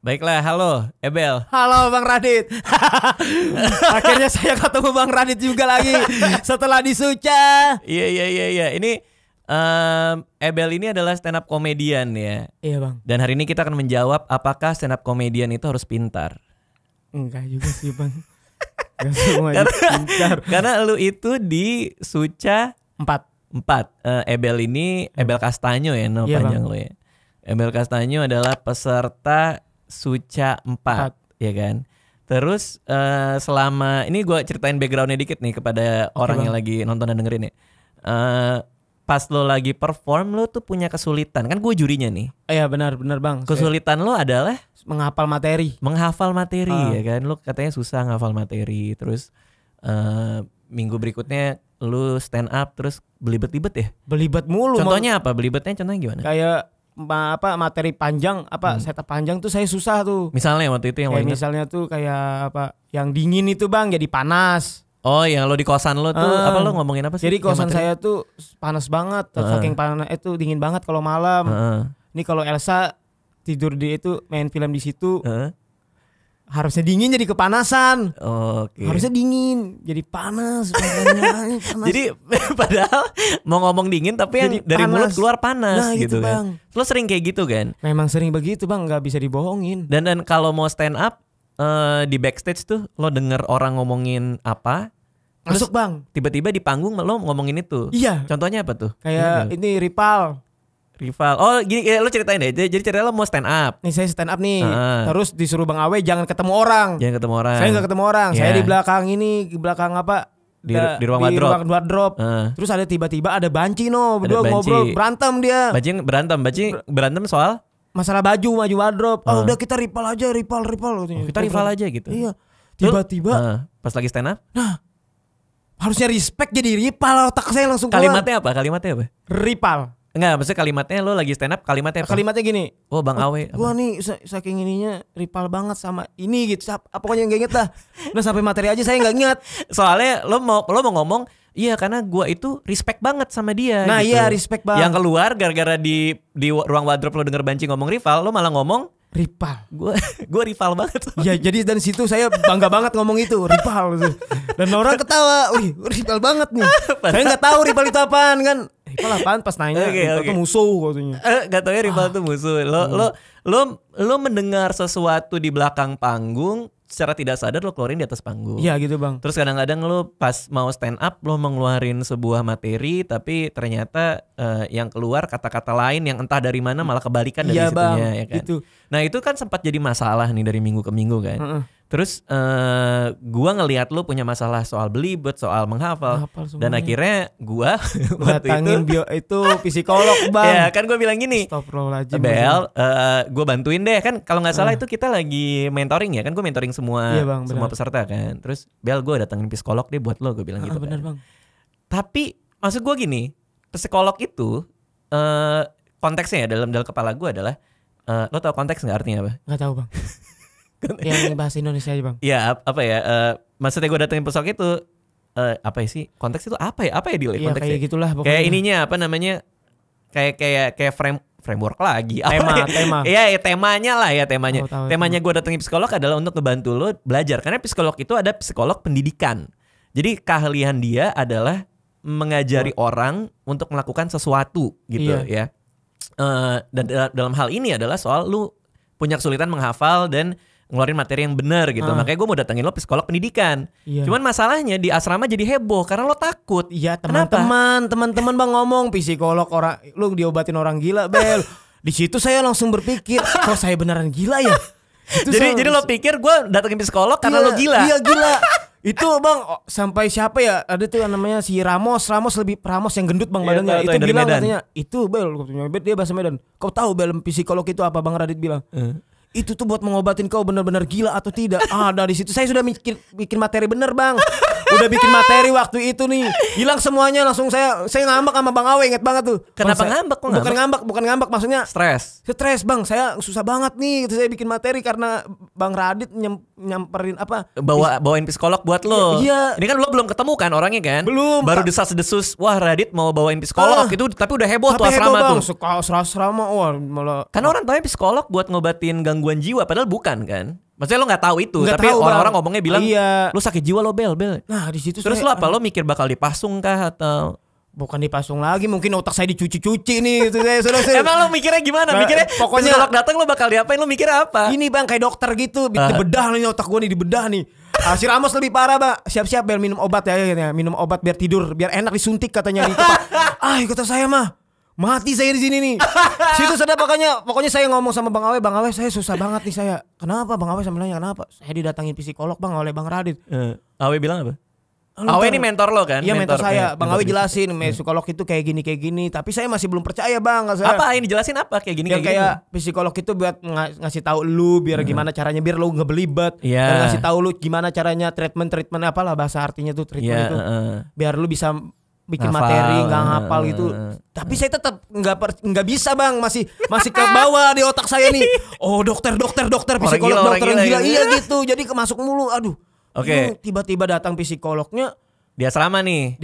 Baiklah, halo Ebel. Halo Bang Radit. Akhirnya saya ketemu Bang Radit juga lagi setelah di Suca. Iya. Ini Ebel ini adalah stand up komedian ya. Iya Bang. Dan hari ini kita akan menjawab apakah stand up komedian itu harus pintar. Enggak juga sih Bang. Gak semua pintar. Karena lu itu di Suca 4. Ebel ini Ebel Castanyo ya, nama Iya, panjang Bang. lo ya. Ebel Castanyo adalah peserta Suca 4, ya kan. Terus selama ini gue ceritain backgroundnya dikit nih kepada orang Bang. yang lagi nonton dan dengerin ya. Pas lo lagi perform lo tuh punya kesulitan, kan gue jurinya nih. Iya benar Bang. Kesulitan lo adalah Menghafal materi. menghafal materi ya kan. Lo katanya susah ngafal materi. Terus minggu berikutnya lo stand up terus belibet-libet ya. Belibet mulu. Contohnya apa? Belibetnya contohnya gimana? Kayak materi panjang setup panjang tuh saya susah tuh. Misalnya waktu itu yang lo Kayak ingat. misalnya tuh kayak yang dingin itu Bang jadi panas. Oh, yang lo di kosan lo tuh apa lo ngomongin apa sih? Jadi Yang kosan materi? saya tuh panas banget, saking panas itu dingin banget kalau malam. Ini kalau Elsa tidur di itu main film di situ, harusnya dingin jadi kepanasan. Oke. Harusnya dingin jadi panas. Makanya panas. Jadi padahal mau ngomong dingin tapi yang Jadi dari panas. mulut keluar panas Nah, gitu gitu, kan. Bang. Lo sering kayak gitu kan? Memang sering begitu Bang, nggak bisa dibohongin. Dan kalau mau stand up di backstage tuh lo denger orang ngomongin apa, terus Masuk Bang. tiba-tiba di panggung lo ngomongin itu. Iya. Contohnya apa tuh? Kayak ini rival. Rival. Oh, gini lo ceritain deh. Jadi cerita lo mau stand up. Nih saya stand up nih. Heeh. Terus disuruh Bang Awe jangan ketemu orang. Jangan ketemu orang. Saya nggak ketemu orang. Iya. Saya di belakang ini, di belakang apa? Di ruang wardrobe. Terus ada tiba-tiba ada Banci berdua Banci. ngobrol berantem dia. Banci berantem soal Masalah baju wardrobe. Oh udah kita rival aja rival katanya. kita rival aja gitu. Iya. Tiba-tiba pas lagi stand up, harusnya respect jadi rival, otak saya langsung keluar. kalimatnya apa? Rival. Enggak, maksudnya kalimatnya lo lagi stand up, kalimatnya apa? Kalimatnya gini. Oh, Bang Awe. Gua nih saking ininya rival banget sama ini gitu. Pokoknya nggak inget lah. Udah sampai materi aja saya nggak ingat. Soalnya lo mau ngomong, iya karena gua itu respect banget sama dia. Nah gitu. iya respect banget. Yang keluar gara-gara di ruang wardrobe lo denger Banci ngomong rival, lo malah ngomong rival. Gua rival banget. Ya jadi dari situ saya bangga banget ngomong itu rival gitu. Dan orang ketawa, wih rival banget nih. Saya nggak tahu rival itu apaan kan. Rival apaan pas nanya, rival itu musuh katanya. Gak tau ya rival itu musuh. Lo mendengar sesuatu di belakang panggung, secara tidak sadar lo keluarin di atas panggung. Iya gitu Bang. Terus kadang-kadang lo pas mau stand up lo mengeluarin sebuah materi tapi ternyata yang keluar kata-kata lain yang entah dari mana malah kebalikan dari Iya, situnya Bang, ya kan. gitu. Nah itu kan sempat jadi masalah nih dari minggu ke minggu kan. Terus gua ngelihat lo punya masalah soal belibet, soal menghafal. Dan akhirnya gua datangin itu psikolog Bang. Ya kan gua bilang gini, Astagfirullahaladzim. Bel, gue bantuin deh kan kalau nggak salah itu kita lagi mentoring ya kan, gue mentoring semua Iya, Bang, semua peserta kan. Terus Bel, gue datengin psikolog deh buat lo, gue bilang gitu. Bener kan. Bang. Tapi maksud gue gini, psikolog itu konteksnya ya dalam kepala gue adalah lo tau konteks nggak artinya apa? Nggak tahu Bang. Yang bahasa Indonesia aja Bang. Iya apa ya? Maksudnya gue datengin psikolog itu apa ya sih? Konteks itu apa ya? Apa ya Dil? Iya Konteksnya? kayak gitulah pokoknya. Kayak ininya apa namanya? Kayak framework lagi. Tema. Iya, temanya lah ya temanya. Tahu, temanya gue datengin psikolog adalah untuk ngebantu lo belajar. Karena psikolog itu ada psikolog pendidikan. Jadi keahlian dia adalah mengajari orang untuk melakukan sesuatu gitu ya. Dan dalam hal ini adalah soal lu punya kesulitan menghafal dan ngeluarin materi yang benar gitu. Makanya gue mau datengin lo psikolog pendidikan. Cuman masalahnya di asrama jadi heboh karena lo takut. Iya teman-teman Bang ngomong psikolog orang lu diobatin orang gila Bel. Di situ saya langsung berpikir, kok saya beneran gila ya? Jadi lo pikir gue datengin psikolog karena lo gila? Iya gila. Itu Bang sampai siapa ya? Ada tuh namanya si Ramos yang gendut Bang badannya. Itu bilang katanya, itu Bel katanya dia bahasa Medan. Kau tahu Bel psikolog itu apa Bang Radit bilang? itu tuh buat mengobatin kau benar-benar gila atau tidak. Dari situ saya sudah bikin materi bener bang. Udah bikin materi waktu itu nih. Hilang semuanya langsung saya ngambek sama Bang Awe, inget banget tuh. Kenapa ngambek? Bukan ngambek maksudnya. Stres Bang, saya susah banget nih. Saya bikin materi karena Bang Radit nyamperin apa? Bawain psikolog buat lo. Iya. Ini kan lo belum ketemu kan orangnya kan? Belum. Baru desas-desus, wah Radit mau bawain psikolog itu, tapi udah heboh tuh asrama tuh. Asrama, wah malah. Karena orang taunya psikolog buat ngobatin gangguan jiwa, padahal bukan kan? Maksudnya lo nggak tahu itu, Nggak tapi tahu, orang-orang ngomongnya bilang, iya. lo sakit jiwa lo Bel. Nah di situ terus lo apa? Lo mikir bakal dipasung kah atau? Bukan dipasung lagi, mungkin otak saya dicuci-cuci nih. Itu saya Emang lo mikirnya gimana? Mikirnya pokoknya psikolog datang lo bakal diapain? Lo mikir apa? Ini bang kayak dokter gitu, dibedah nih otak gue nih, dibedah nih. Si Ramos lebih parah bang. Siap-siap Bel, minum obat ya, minum obat biar tidur, biar enak disuntik katanya di kepala. Kata saya mah mati saya di sini nih. Situ sudah pokoknya saya ngomong sama Bang Awe, saya susah banget nih saya. Kenapa Bang Awe sambil nanya kenapa? Saya didatangin psikolog Bang oleh Bang Radit. Awe bilang apa? Awe ini mentor lo kan? Iya mentor saya. Bang Awe jelasin psikolog itu kayak gini. Tapi saya masih belum percaya Bang. Apa ini dijelasin apa kayak gini? Kayak psikolog itu buat ngasih tahu lu biar gimana caranya biir lu nggak belibet. Dan ngasih tahu lu gimana caranya treatment apalah bahasa artinya tuh treatment itu. Biar lu bisa bikin materi nggak ngapal gitu. Tapi saya tetap nggak bisa Bang, masih ke bawah di otak saya nih. Dokter psikolog dokter gila iya gitu. Jadi masuk mulu, aduh. Oke. Tiba-tiba datang psikolognya di asrama nih.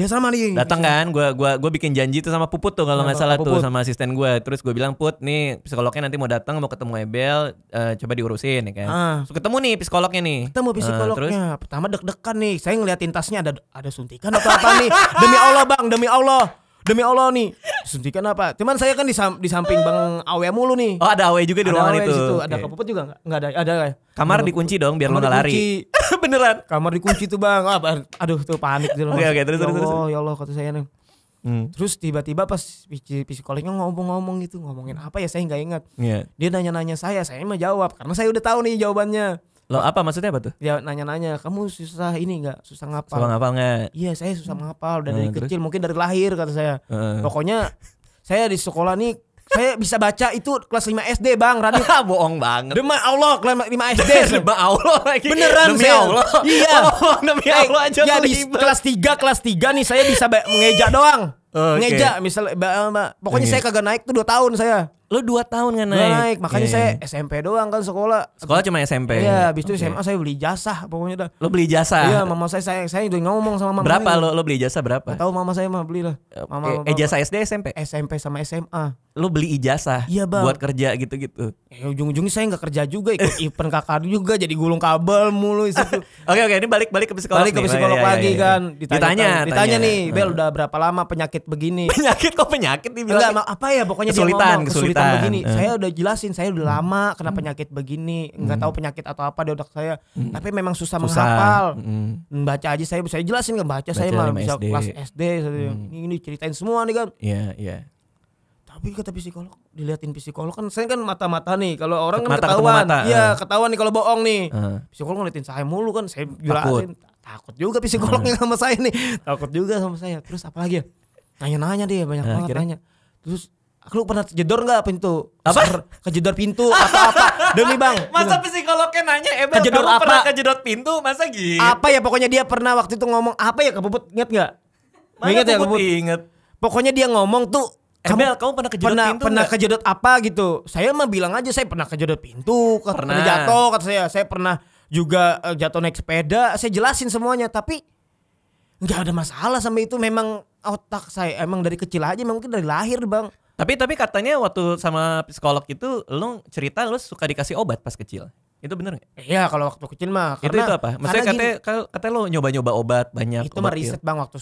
Datang kan, gue bikin janji tuh sama Puput tuh kalau nggak salah tuh sama asisten gue. Terus gue bilang Put, nih psikolognya nanti mau datang mau ketemu Ebel, coba diurusin ya kan. Terus ketemu nih psikolognya nih. Ketemu psikolognya. Pertama deg-degan nih, saya ngeliatin tasnya ada suntikan atau apa nih. Demi Allah Bang, demi Allah nih. Suntikan apa? Cuman saya kan di samping Bang Awe mulu nih. Ada Awe juga di ruangan itu. Ada Puput juga nggak ada. Kamar dikunci dong biar lo nggak lari. Beneran. Kamar dikunci tuh Bang. Aduh tuh panik gitu. Oke, terus. Ya Allah kata saya nih. Terus tiba-tiba pas psikolognya ngomong gitu, ngomongin apa ya saya nggak ingat. Dia nanya-nanya saya mah jawab karena saya udah tahu nih jawabannya. Lo apa maksudnya apa tuh? Dia nanya-nanya, kamu susah ini nggak? Susah ngapal? Susah ngapal nggak? Iya saya susah ngapal dari kecil, mungkin dari lahir kata saya. Pokoknya saya di sekolah nih saya bisa baca itu kelas 5 SD Bang Radit. Bohong banget. Demi Allah kelas 5 SD. Demi Allah lagi. Beneran demi Allah. Iya. Demi Allah aja. Ya di kelas 3 nih saya bisa mengeja doang. Ngeja misalnya pokoknya saya kagak naik tuh 2 tahun saya. Lo 2 tahun gak naik? Makanya saya SMP doang kan sekolah. Sekolah cuma SMP? Iya, habis itu SMA saya beli ijazah pokoknya dah. Lo beli ijazah? Iya, mama saya udah ngomong sama mama. Berapa lo beli ijazah berapa? Gak tahu mama saya mah beli lah. Ijazah SD SMP? SMP sama SMA. Lo beli ijazah? Iya Bang. Buat kerja gitu-gitu? Ujung-ujungnya saya gak kerja juga, ikut event kakak juga jadi gulung kabel mulu situ. Oke, ini balik ke psikolog. Balik ke psikolog lagi kan. Ditanya nih, Bel udah berapa lama penyakit begini? Penyakit kok penyakit dibilang? Enggak, apa ya pokoknya kesulitan begini. Saya udah jelasin, saya udah lama kena penyakit begini, nggak tahu penyakit atau apa di otak saya, tapi memang susah menghafal. Baca aja saya jelasin nggak baca saya mah bisa kelas SD. Ini ceritain semua nih kan. Iya. Tapi kata psikolog, diliatin psikolog kan saya kan mata-mata nih, kalau orang kan mata ketahuan. Iya, ketahuan nih kalau bohong nih. Psikolog ngeliatin saya mulu kan, saya jelasin. Takut juga psikolognya sama saya nih. Takut juga sama saya. Terus apa lagi ya? Nanya-nanya dia banyak banget nanya. Terus lu pernah kejedor nggak pintu? Apa? Kejedor pintu apa? Demi Bang. Masa psikolognya nanya, Ebel kejedor kamu apa? Pernah kejedor pintu? Masa gitu? Apa ya pokoknya dia pernah waktu itu ngomong apa ya, Kebubut inget nggak? Ingat ya Kebubut? Inget. Pokoknya dia ngomong tuh, Ebel kamu pernah kejedot pintu? Pernah kejedot apa gitu? Saya mah bilang aja saya pernah kejedot pintu, pernah jatuh kata saya. Saya pernah juga jatuh naik sepeda. Saya jelasin semuanya, tapi nggak ada masalah sama itu. Memang otak saya emang dari kecil aja, mungkin dari lahir Bang. Tapi katanya waktu sama psikolog itu lo cerita lo suka dikasih obat pas kecil. Itu bener gak? Iya kalau waktu kecil mah. Itu apa? Maksudnya katanya lo nyoba-nyoba obat banyak. Itu mah riset Bang waktu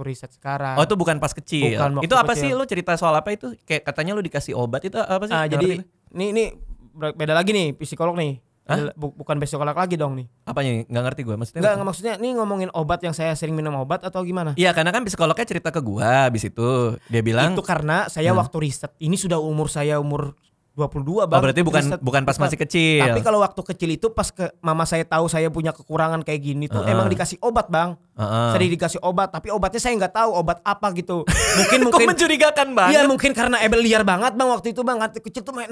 riset sekarang. Oh itu bukan pas kecil. Bukan itu apa kecil. Sih lo cerita soal apa itu? Kayak katanya lo dikasih obat itu apa sih? Jadi ini beda lagi nih psikolog nih. Bukan psikolog lagi dong nih. Apanya? Nggak ngerti gue maksudnya. Nggak maksudnya nih ngomongin obat yang saya sering minum obat atau gimana? Iya karena kan psikolognya cerita ke gue abis itu. Dia bilang. Itu karena saya waktu riset. Ini sudah umur 22 bang. Oh berarti bukan pas masih kecil. Tapi kalau waktu kecil itu pas mama saya tahu saya punya kekurangan kayak gini tuh emang dikasih obat bang. Sering dikasih obat, tapi obatnya saya nggak tahu obat apa gitu. Mungkin Kok mencurigakan banget? Iya mungkin karena Ebel liar banget bang waktu itu bang. Waktu kecil tuh main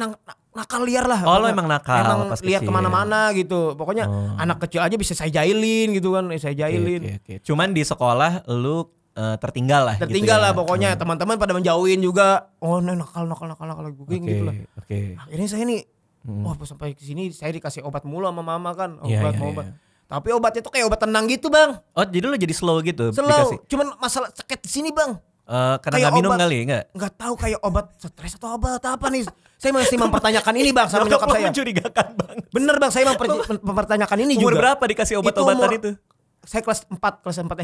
nakal liar lah. Oh lo emang nakal. Emang pas liar kecil. kemana-mana gitu. Pokoknya anak kecil aja bisa saya jahilin gitu kan. Saya jahilin. Okay. Cuman di sekolah lu tertinggal lah lah gitu ya. Pokoknya teman-teman pada menjauhin juga. Oh nakal gitu lah. Akhirnya saya nih wah sampai ke sini saya dikasih obat mulu sama mama kan. Obat. Tapi obatnya tuh kayak obat tenang gitu bang. Oh jadi lu jadi slow gitu? Slow, dikasih. Cuman masalah sakit di sini bang. Karena nggak minum kali nggak? Nggak tahu kayak obat stres atau obat apa nih. Saya masih mempertanyakan ini bang sama nyokap saya. Mencurigakan bang. Bener bang, saya mempertanyakan ini Umur juga. Umur berapa dikasih obat-obatan itu? Saya kelas 4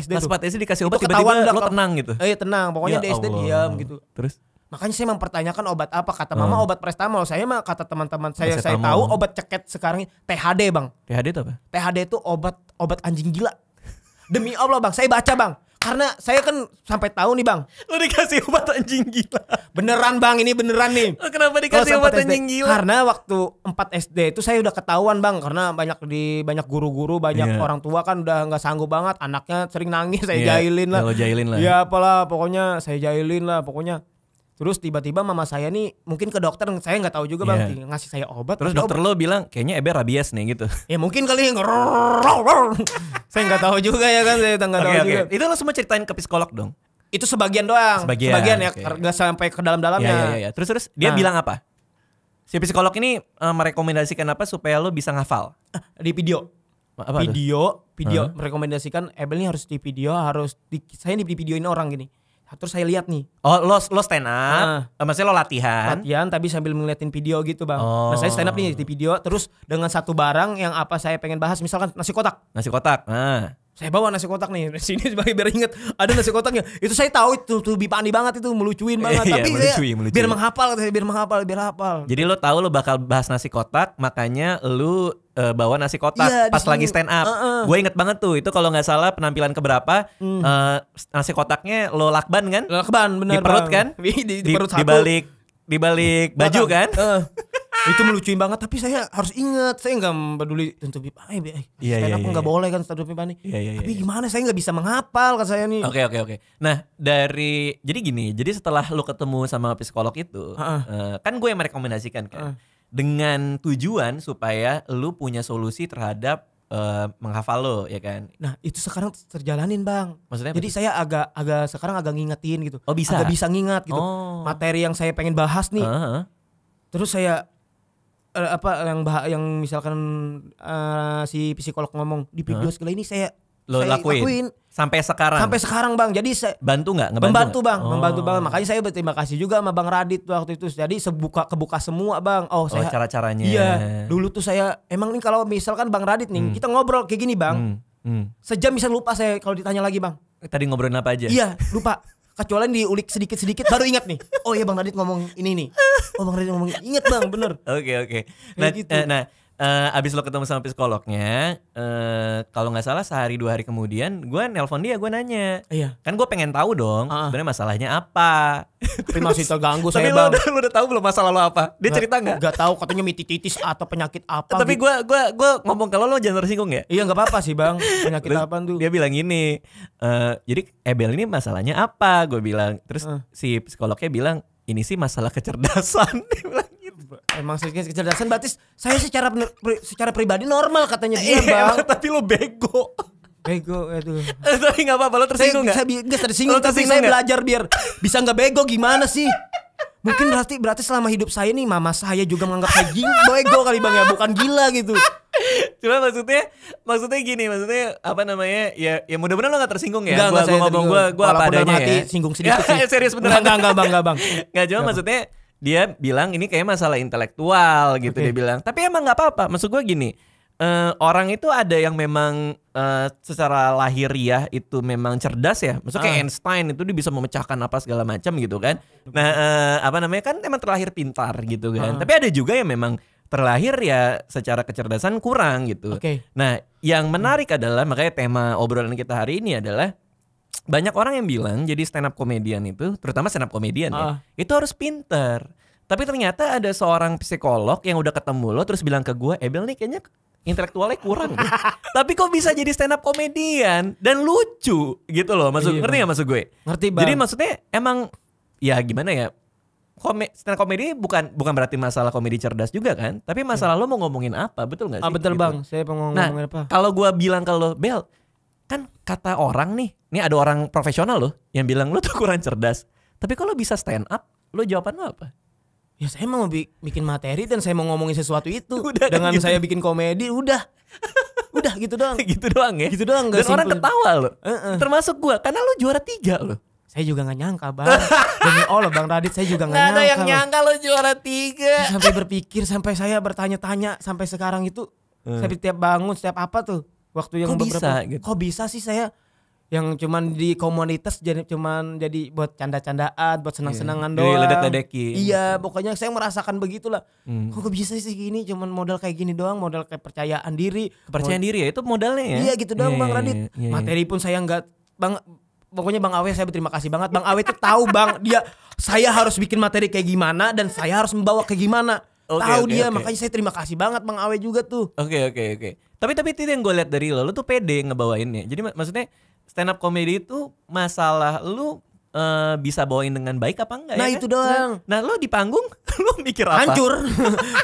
SD kelas 4 SD dikasih obat itu tiba-tiba lo tenang gitu. Tenang, pokoknya di SD diam gitu. Terus makanya saya mempertanyakan obat apa, kata mama obat Prestamol, saya mah kata teman-teman saya tahu obat ceket sekarang THD bang. THD itu apa? THD itu obat anjing gila. Demi Allah bang, saya baca bang. Karena saya kan sampai tahu nih bang. Lo dikasih obat anjing gila. Beneran bang, ini beneran nih. Lo kenapa dikasih obat anjing gila? Karena waktu 4 SD itu saya udah ketahuan bang. Karena banyak guru-guru, banyak orang tua kan udah gak sanggup banget. Anaknya sering nangis, saya jahilin lah. Lo jahilin lah. Ya apalah, pokoknya saya jahilin lah pokoknya. Terus tiba-tiba mama saya nih mungkin ke dokter, saya nggak tahu juga bang, ngasih saya obat. Terus dokter lo bilang kayaknya Ebe rabies nih gitu. Ya mungkin kali saya nggak tahu juga ya kan, saya nggak tahu juga. Itu lo semua ceritain ke psikolog dong? Itu sebagian doang. Sebagian ya, nggak sampai ke dalam-dalamnya. Ya. Terus dia bilang apa? Si psikolog ini merekomendasikan apa supaya lo bisa ngafal? Di video. Apa video merekomendasikan Ebel ini harus di video, saya di videoin orang gini. Terus saya lihat nih. Oh lo stand up, maksudnya lo latihan tapi sambil ngeliatin video gitu bang. Nah saya stand up nih di video, terus dengan satu barang yang apa saya pengen bahas, misalkan nasi kotak. Saya bawa nasi kotak nih sini sebagai biar inget ada nasi kotaknya. Itu saya tahu itu tuh bipani banget, itu melucuin banget. Tapi melucuin. Biar menghafal. Jadi lo tahu lo bakal bahas nasi kotak, makanya lo bawa nasi kotak pas lagi stand up. Gue inget banget tuh itu kalau nggak salah penampilan keberapa nasi kotaknya lo lakban kan? Lakban bener. Di perut kan? Di perut satu. Di balik baju kan? Itu melucuin banget, tapi saya harus ingat, saya nggak peduli tentu bipani. Stand up nggak boleh kan tentu bipani. Tapi gimana saya nggak bisa menghafal kan saya nih. Oke. Nah jadi setelah lu ketemu sama psikolog itu, kan gue yang merekomendasikan kan, dengan tujuan supaya lu punya solusi terhadap menghafal lo ya kan. Nah itu sekarang terjalanin bang. Maksudnya jadi saya sekarang agak ngingetin gitu. Oh bisa? Agak bisa ngingat gitu. Materi yang saya pengen bahas nih. Terus saya yang misalkan si psikolog ngomong di video segala ini saya lakuin sampai sekarang bang. Jadi saya bantu nggak? Membantu banget. Makanya saya berterima kasih juga sama Bang Radit waktu itu. Jadi kebuka semua bang. Saya cara-caranya. Iya. Dulu tuh saya emang nih kalau misalkan Bang Radit nih kita ngobrol kayak gini bang. Sejam bisa lupa saya kalau ditanya lagi bang. Tadi ngobrolin apa aja? Iya lupa. Kecuali diulik sedikit baru ingat nih. Oh iya Bang Radit ngomong ini nih. Oh Bang Radit ngomong ingat bang, bener. Oke. Nah, abis lo ketemu sama psikolognya, kalau nggak salah sehari 2 hari kemudian, gue nelpon dia, gue nanya. Iya. Kan gue pengen tahu dong, sebenarnya masalahnya apa. Tapi masih terganggu saya bang. Tapi lo udah tahu belum masalah lo apa? Dia cerita nggak? Nggak tahu, katanya mitititis atau penyakit apa. Tapi gitu. gue ngomong kalau lo jangan tersinggung ya. Iya nggak apa-apa sih bang. Penyakit apa tuh? Dia bilang gini, jadi Ebel ini masalahnya apa? Gue bilang. Terus si psikolognya bilang ini sih masalah kecerdasan. Dia bilang gitu. Emang kecerdasan berarti saya secara pribadi normal katanya dia bang. Tapi lo bego. Aduh. Tapi nggak apa-apa, lo tersinggung nggak? Saya nggak tersinggung, tapi saya belajar biar bisa nggak bego gimana sih? Mungkin berarti selama hidup saya nih mama saya juga menganggap saya bego kali bang ya, bukan gila gitu. Cuma maksudnya gini, apa namanya ya mudah-mudahan lo nggak tersinggung ya. Gue apa adanya ya. Singgung sedikit ya, sih. Serius beneran. Enggak bang. Nggak, cuma maksudnya dia bilang ini kayak masalah intelektual gitu. Dia bilang, tapi emang nggak apa-apa. Maksud gue gini. Orang itu ada yang memang secara lahiriah itu memang cerdas ya. Maksudnya kayak Einstein itu dia bisa memecahkan apa segala macam gitu kan. Nah apa namanya kan emang terlahir pintar gitu kan. Tapi ada juga yang memang terlahir ya secara kecerdasan kurang gitu. Nah yang menarik adalah makanya tema obrolan kita hari ini adalah banyak orang yang bilang jadi stand up comedian itu, terutama stand up comedian ya, itu harus pintar. Tapi ternyata ada seorang psikolog yang udah ketemu lo terus bilang ke gue, Bel nih kayaknya intelektualnya kurang deh. Tapi kok bisa jadi stand up komedian dan lucu gitu loh. Ngerti gak maksud gue? Ngerti bang. Jadi maksudnya emang ya gimana ya? Stand up komedi bukan berarti masalah komedi cerdas juga kan? Tapi masalah lo mau ngomongin apa, betul gak sih? Betul gitu. bang, saya mau ngomongin apa? Kalau gue bilang ke lo, Bel, kan kata orang nih ada orang profesional loh yang bilang lo tuh kurang cerdas. Tapi kalau bisa stand up, lo jawaban lo apa? Ya saya mau bikin materi dan saya mau ngomongin sesuatu itu. Udah, dengan kan gitu. saya bikin komedi, udah gitu doang. Gitu doang ya? Gitu doang. Dan orang ketawa lo. Termasuk gue, karena lo juara 3 lo. Saya juga gak nyangka bang. Demi Allah bang Radit, saya juga gak nyangka. Gak ada yang nyangka lo juara 3. Sampai berpikir, sampai saya bertanya-tanya. Sampai sekarang itu, saya setiap bangun, setiap apa tuh. Waktu yang kok beberapa bisa, gitu? Kok bisa sih saya yang cuman di komunitas jadi buat canda-candaan, buat senang-senangan doang. Ledek-ledekin. Iya, pokoknya saya merasakan begitulah. Kok bisa sih gini, cuman modal kayak gini doang, modal kepercayaan diri. Kepercayaan diri ya, itu modalnya ya. Iya gitu doang Bang Radit. Materi pun saya enggak pokoknya Bang Awe saya berterima kasih banget. Bang Awe tuh tahu Bang, saya harus bikin materi kayak gimana dan saya harus membawa kayak gimana. Tahu dia, makanya saya terima kasih banget Bang Awe juga tuh. Oke. Tapi itu yang gue lihat dari lo tuh pede ngebawainnya. Jadi maksudnya stand up comedy itu masalah lu bisa bawain dengan baik apa enggak? Nah ya itu kan? doang. Nah lo di panggung lo mikir apa? Hancur.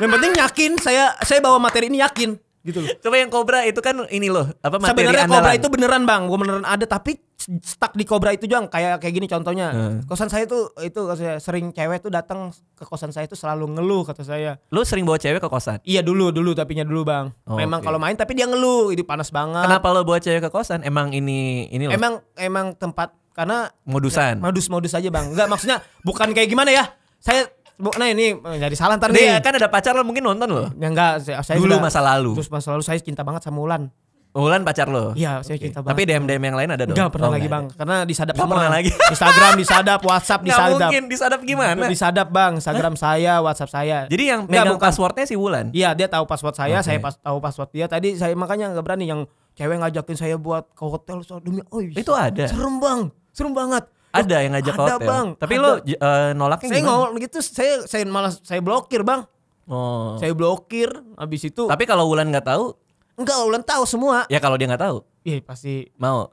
Yang penting yakin saya bawa materi ini yakin gitu loh. Coba yang Cobra itu kan ini loh apa materi sebenarnya andalan. Cobra itu beneran Bang, gue beneran ada tapi stuck di Cobra itu Jang, kayak gini contohnya. Kosan saya tuh itu sering cewek tuh datang ke kosan saya tuh selalu ngeluh kata saya. Lu sering bawa cewek ke kosan? Iya dulu tapinya dulu Bang. Memang kalau main tapi dia ngeluh, itu panas banget. Kenapa lo bawa cewek ke kosan? Emang ini loh. Emang tempat karena modusan. Modus aja Bang. Enggak maksudnya bukan kayak gimana ya. Nah ini jadi salah ntar nih. Kan ada pacar lo mungkin nonton lo. Ya enggak, saya dulu masa lalu. Terus masa lalu saya cinta banget sama Ulan. Ulan pacar lo? Iya, saya cinta banget. Tapi DM yang lain ada dong? Enggak pernah lagi Bang, karena disadap semua. Pernah lagi. Instagram disadap, WhatsApp disadap. Nggak mungkin disadap gimana? Disadap Bang, Instagram saya, WhatsApp saya. Jadi yang megang passwordnya si Wulan? Iya, dia tahu password saya, saya tahu password dia. Tadi saya makanya nggak berani yang cewek ngajakin saya buat ke hotel demi itu ada. Serem banget. Ada yang ngajak ke hotel. Bang. Tapi lo nolaknya saya gimana? Gitu, saya malah saya blokir Bang. Saya blokir, habis itu. Tapi kalau Wulan nggak tahu? Enggak, Ulan tahu semua. Ya kalau dia nggak tahu? Iya pasti mau.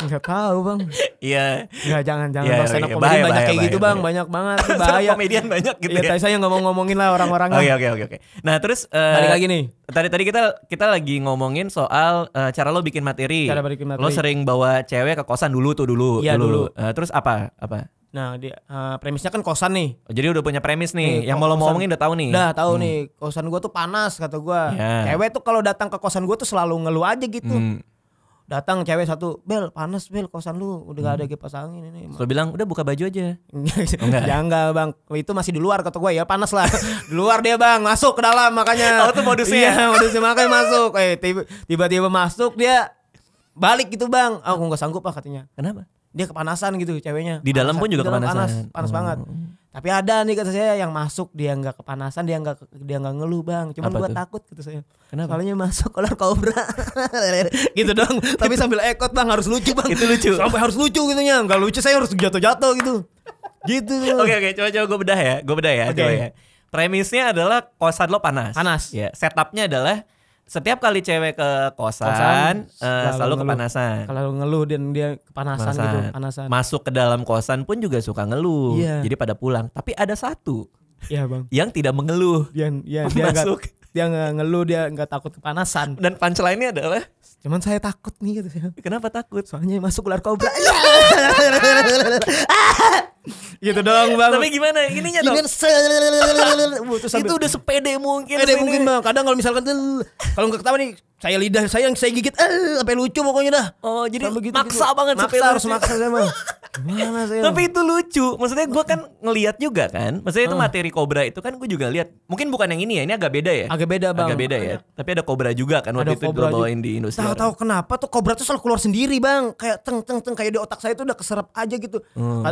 Enggak tahu Bang. Iya. Enggak jangan Bang. Stand up komedian banyak kayak gitu Bang, banyak banget. Bahaya. Komedian banyak gitu ya. Saya nggak mau ngomongin lah orang-orangnya. Oke. Nah terus balik lagi nih. Tadi kita lagi ngomongin soal cara lo bikin materi. Cara bikin materi. Lo sering bawa cewek ke kosan dulu. Iya dulu. Terus apa? Nah, premisnya kan kosan nih. Jadi udah punya premis nih. Yang mau lo ngomongin udah tahu nih. Udah tahu nih. Kosan gua tuh panas kata gua. Yeah. Cewek tuh kalau datang ke kosan gua tuh selalu ngeluh aja gitu. Datang cewek satu, Bel panas Bel kosan lu udah gak ada kipas angin ini. Lo bilang udah buka baju aja. Enggak Bang, itu masih di luar kata gue ya panas lah. Di luar dia Bang, masuk ke dalam makanya. Oh itu modusnya. Iya modusnya makanya masuk. Tiba-tiba masuk dia balik gitu Bang. Aku nggak sanggup lah katanya. Kenapa? Dia kepanasan gitu ceweknya. Di dalam pun juga kepanasan. Panas banget. Tapi ada nih kata saya yang masuk dia nggak kepanasan, dia nggak ngeluh Bang. Cuman gua takut kata saya. Kenapa? Soalnya masuk ular kobra. Gitu dong. Tapi sambil ekot Bang, harus lucu Bang. Itu lucu. Sampai harus lucu gitunya. Enggak lucu saya harus jatuh-jatuh gitu. Gitu. Oke, coba gue bedah ya. Okay. Coba ya. Premisnya adalah kosan lo panas. Ya. Setupnya adalah setiap kali cewek ke kosan selalu kepanasan. Kalau ngeluh dan dia kepanasan gitu, kepanasan. Masuk ke dalam kosan pun juga suka ngeluh. Iya. Jadi pada pulang. Tapi ada satu. Iya Bang. Yang tidak mengeluh. Dia masuk. Dia nggak ngeluh, dia nggak takut kepanasan. Dan punchline-nya adalah, cuman saya takut nih gitu. Kenapa takut? Soalnya masuk ular kobra. Gitu dong Bang. Tapi gimana ininya dong? Itu udah sepede mungkin. Sepede mungkin Bang. Kadang kalau misalkan kalau nggak ketawa nih, saya lidah saya yang saya gigit, sampai lucu pokoknya dah. Oh jadi gitu, maksa banget sepede. Harus maksa saya mah. Gimana saya? Tapi itu lucu. Maksudnya gue kan ngelihat juga kan. Maksudnya itu materi kobra itu kan gue juga lihat. Mungkin bukan yang ini ya. Ini agak beda ya. Agak beda Bang. Agak beda ya. Tapi ada kobra juga kan waktu itu gue bawain di Indosiar. Tahu kenapa tuh kobra tuh selalu keluar sendiri Bang. Kayak teng kayak di otak saya tuh udah keserap aja gitu.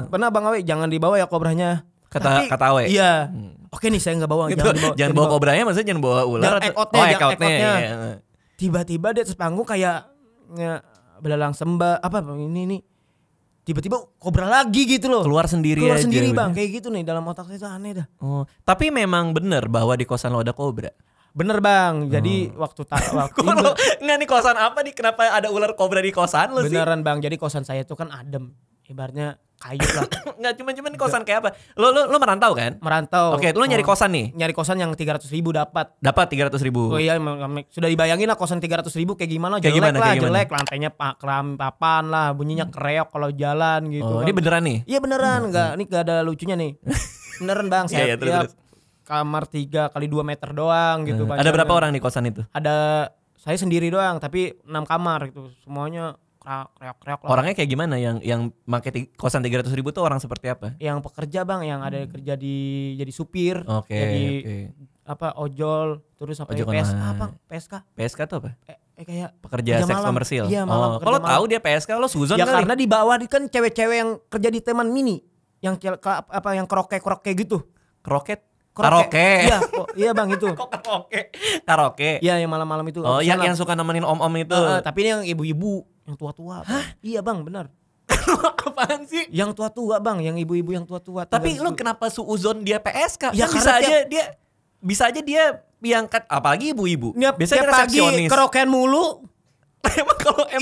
Pernah Bang Awe jangan dibawa ya kobranya. Kata Awe. Iya. Oke nih saya enggak bawa. Gitu. Jangan bawa kobranya, maksudnya jangan bawa ular. Ekotnya. Tiba-tiba dia atas panggung kayak belalang sembah apa ini nih. tiba-tiba kobra lagi gitu loh. Keluar sendiri Bang. Kayak gitu nih dalam otak saya itu aneh dah. Oh, tapi memang bener bahwa di kosan lo ada kobra? Bener Bang. Jadi waktu nggak nih kosan apa nih? Kenapa ada ular kobra di kosan lo sih? Beneran Bang. Jadi kosan saya itu kan adem. Ibaratnya kayu lah. Nggak cuman kosan kayak apa? Lo merantau kan? Merantau. Oke, lo nyari kosan nih? Nyari kosan yang 300.000 dapat. Dapat 300.000. Oh iya, sudah dibayangin lah kosan 300.000 kayak gimana? Jelek, lantainya papan lah, bunyinya kreok kalau jalan gitu. Oh, ini beneran nih? Iya beneran, ini gak ada lucunya nih. Beneran Bang, saya terus. Kamar 3 kali 2 meter doang gitu. Ada berapa orang di kosan itu? Ada saya sendiri doang, tapi 6 kamar gitu, semuanya kreok-kreok lah. Orangnya kayak gimana yang pakai kosan 300.000 tuh orang seperti apa? Yang pekerja Bang, yang ada kerja jadi supir, ojol, terus sampai PSK tuh apa? Kayak pekerja seks komersil. Iya, kalau tahu dia PSK lo suzon ya kali. Karena di bawah kan cewek-cewek yang kerja di Taman Mini, yang yang kroket gitu. Karaoke. Iya Bang itu. Kok karaoke? Iya yang malam-malam itu. Oh yang suka nemenin om-om itu. Tapi ini yang ibu-ibu, yang tua-tua. Hah? Iya Bang, benar. Apaan sih? Yang tua-tua Bang, yang ibu-ibu yang tua-tua. Tapi lu kenapa suuzon dia PSK? Ya kan bisa aja dia diangkat, apalagi ibu-ibu. Biasanya resepsionis. Pagi kerokean mulu.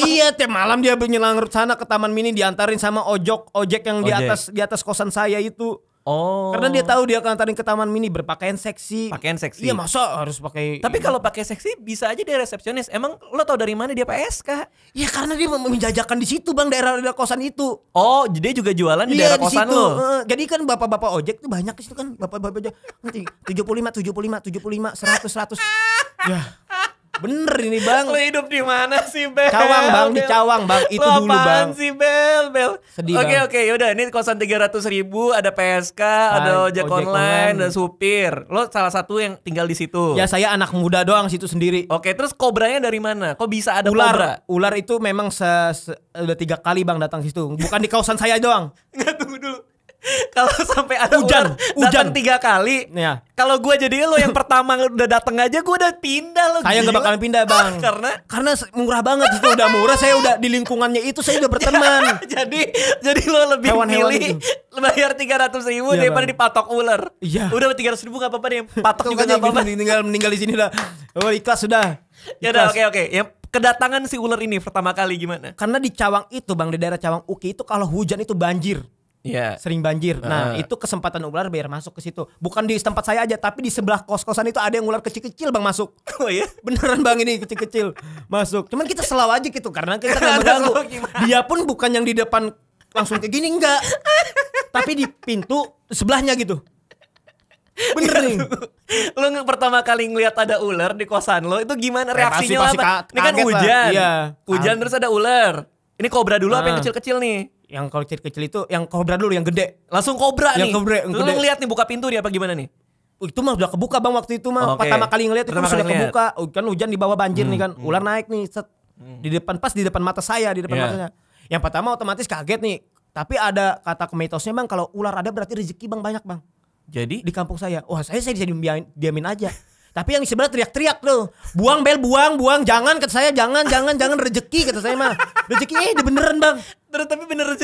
Iya, tiap malam dia nyelang sana ke Taman Mini diantarin sama ojek yang di atas kosan saya itu. Oh. Karena dia tahu dia akan antarin ke Taman Mini berpakaian seksi. Iya, masa harus pakai. Tapi kalau pakai seksi bisa aja dia resepsionis. Emang lo tau dari mana dia PSK? Ya karena dia menjajakan di situ Bang, daerah kosan itu. Oh, jadi dia juga jualan di daerah kosan lo. Jadi kan bapak-bapak ojek tuh banyak di situ kan. Bapak-bapak ojek 75, 100. Ya. Bener ini Bang. Lo hidup di mana sih Bel? Cawang Bang, di Cawang Bang. Itu lo dulu Bang. Apaan sih Bel? Sedih Oke, yaudah ini kosan 300.000, ada PSK, ada ojek online, ada supir. Lo salah satu yang tinggal di situ. Ya saya anak muda doang situ sendiri. Oke, terus kobranya dari mana? Kok bisa ada kobra? Ular itu memang udah 3 kali Bang datang situ. Bukan di kawasan saya doang. Nggak, tunggu dulu. Kalau sampai ada hujan datang 3 kali, ya. Kalau gue jadi lo yang pertama udah datang aja, gue udah pindah lo. Saya nggak bakalan pindah Bang, karena murah banget itu, udah murah. Saya udah di lingkungannya itu, saya udah berteman. jadi lo lebih milih bayar 300.000 daripada dipatok ular. Iya. Udah 300.000 nggak apa-apa deh, patok juga nggak apa-apa. Tinggal meninggal di sini dah. Oh ikhlas sudah. Ya udah oke. Yang kedatangan si ular ini pertama kali gimana? Karena di Cawang itu Bang, di daerah Cawang Uki itu kalau hujan itu banjir. Iya. Sering banjir. Nah, itu kesempatan ular biar masuk ke situ. Bukan di tempat saya aja, tapi di sebelah kos-kosan itu ada yang ular kecil-kecil Bang masuk. Oh iya? Beneran Bang, ini kecil-kecil masuk. Cuman kita selalu aja gitu karena kita enggak mengganggu. Dia pun bukan yang di depan langsung kayak gini, enggak. Tapi di pintu sebelahnya gitu. Bener nih. Lo pertama kali ngeliat ada ular di kosan lo, itu gimana reaksinya? Ini kan hujan. Iya. Hujan terus ada ular. Ini kobra dulu apa yang kecil-kecil nih? Yang kalau kecil-kecil itu, yang kobra dulu, yang gede. Langsung kobra nih. Yang Lu ngeliat nih buka pintu dia apa gimana nih? Itu mah udah kebuka Bang waktu itu mah. Pertama kali ngeliat itu sudah kebuka. Kan hujan di bawah banjir nih kan. Ular naik nih set. Di depan, pas di depan mata saya, matanya. Yang pertama otomatis kaget nih. Tapi ada kata mitosnya Bang, kalau ular ada berarti rezeki Bang banyak Bang. Jadi di kampung saya, wah saya bisa diamin aja. Tapi yang sebelah teriak-teriak tuh, buang Bel, buang, jangan, kata saya, jangan rezeki, kata saya mah. Rezeki beneran Bang. Tapi beneran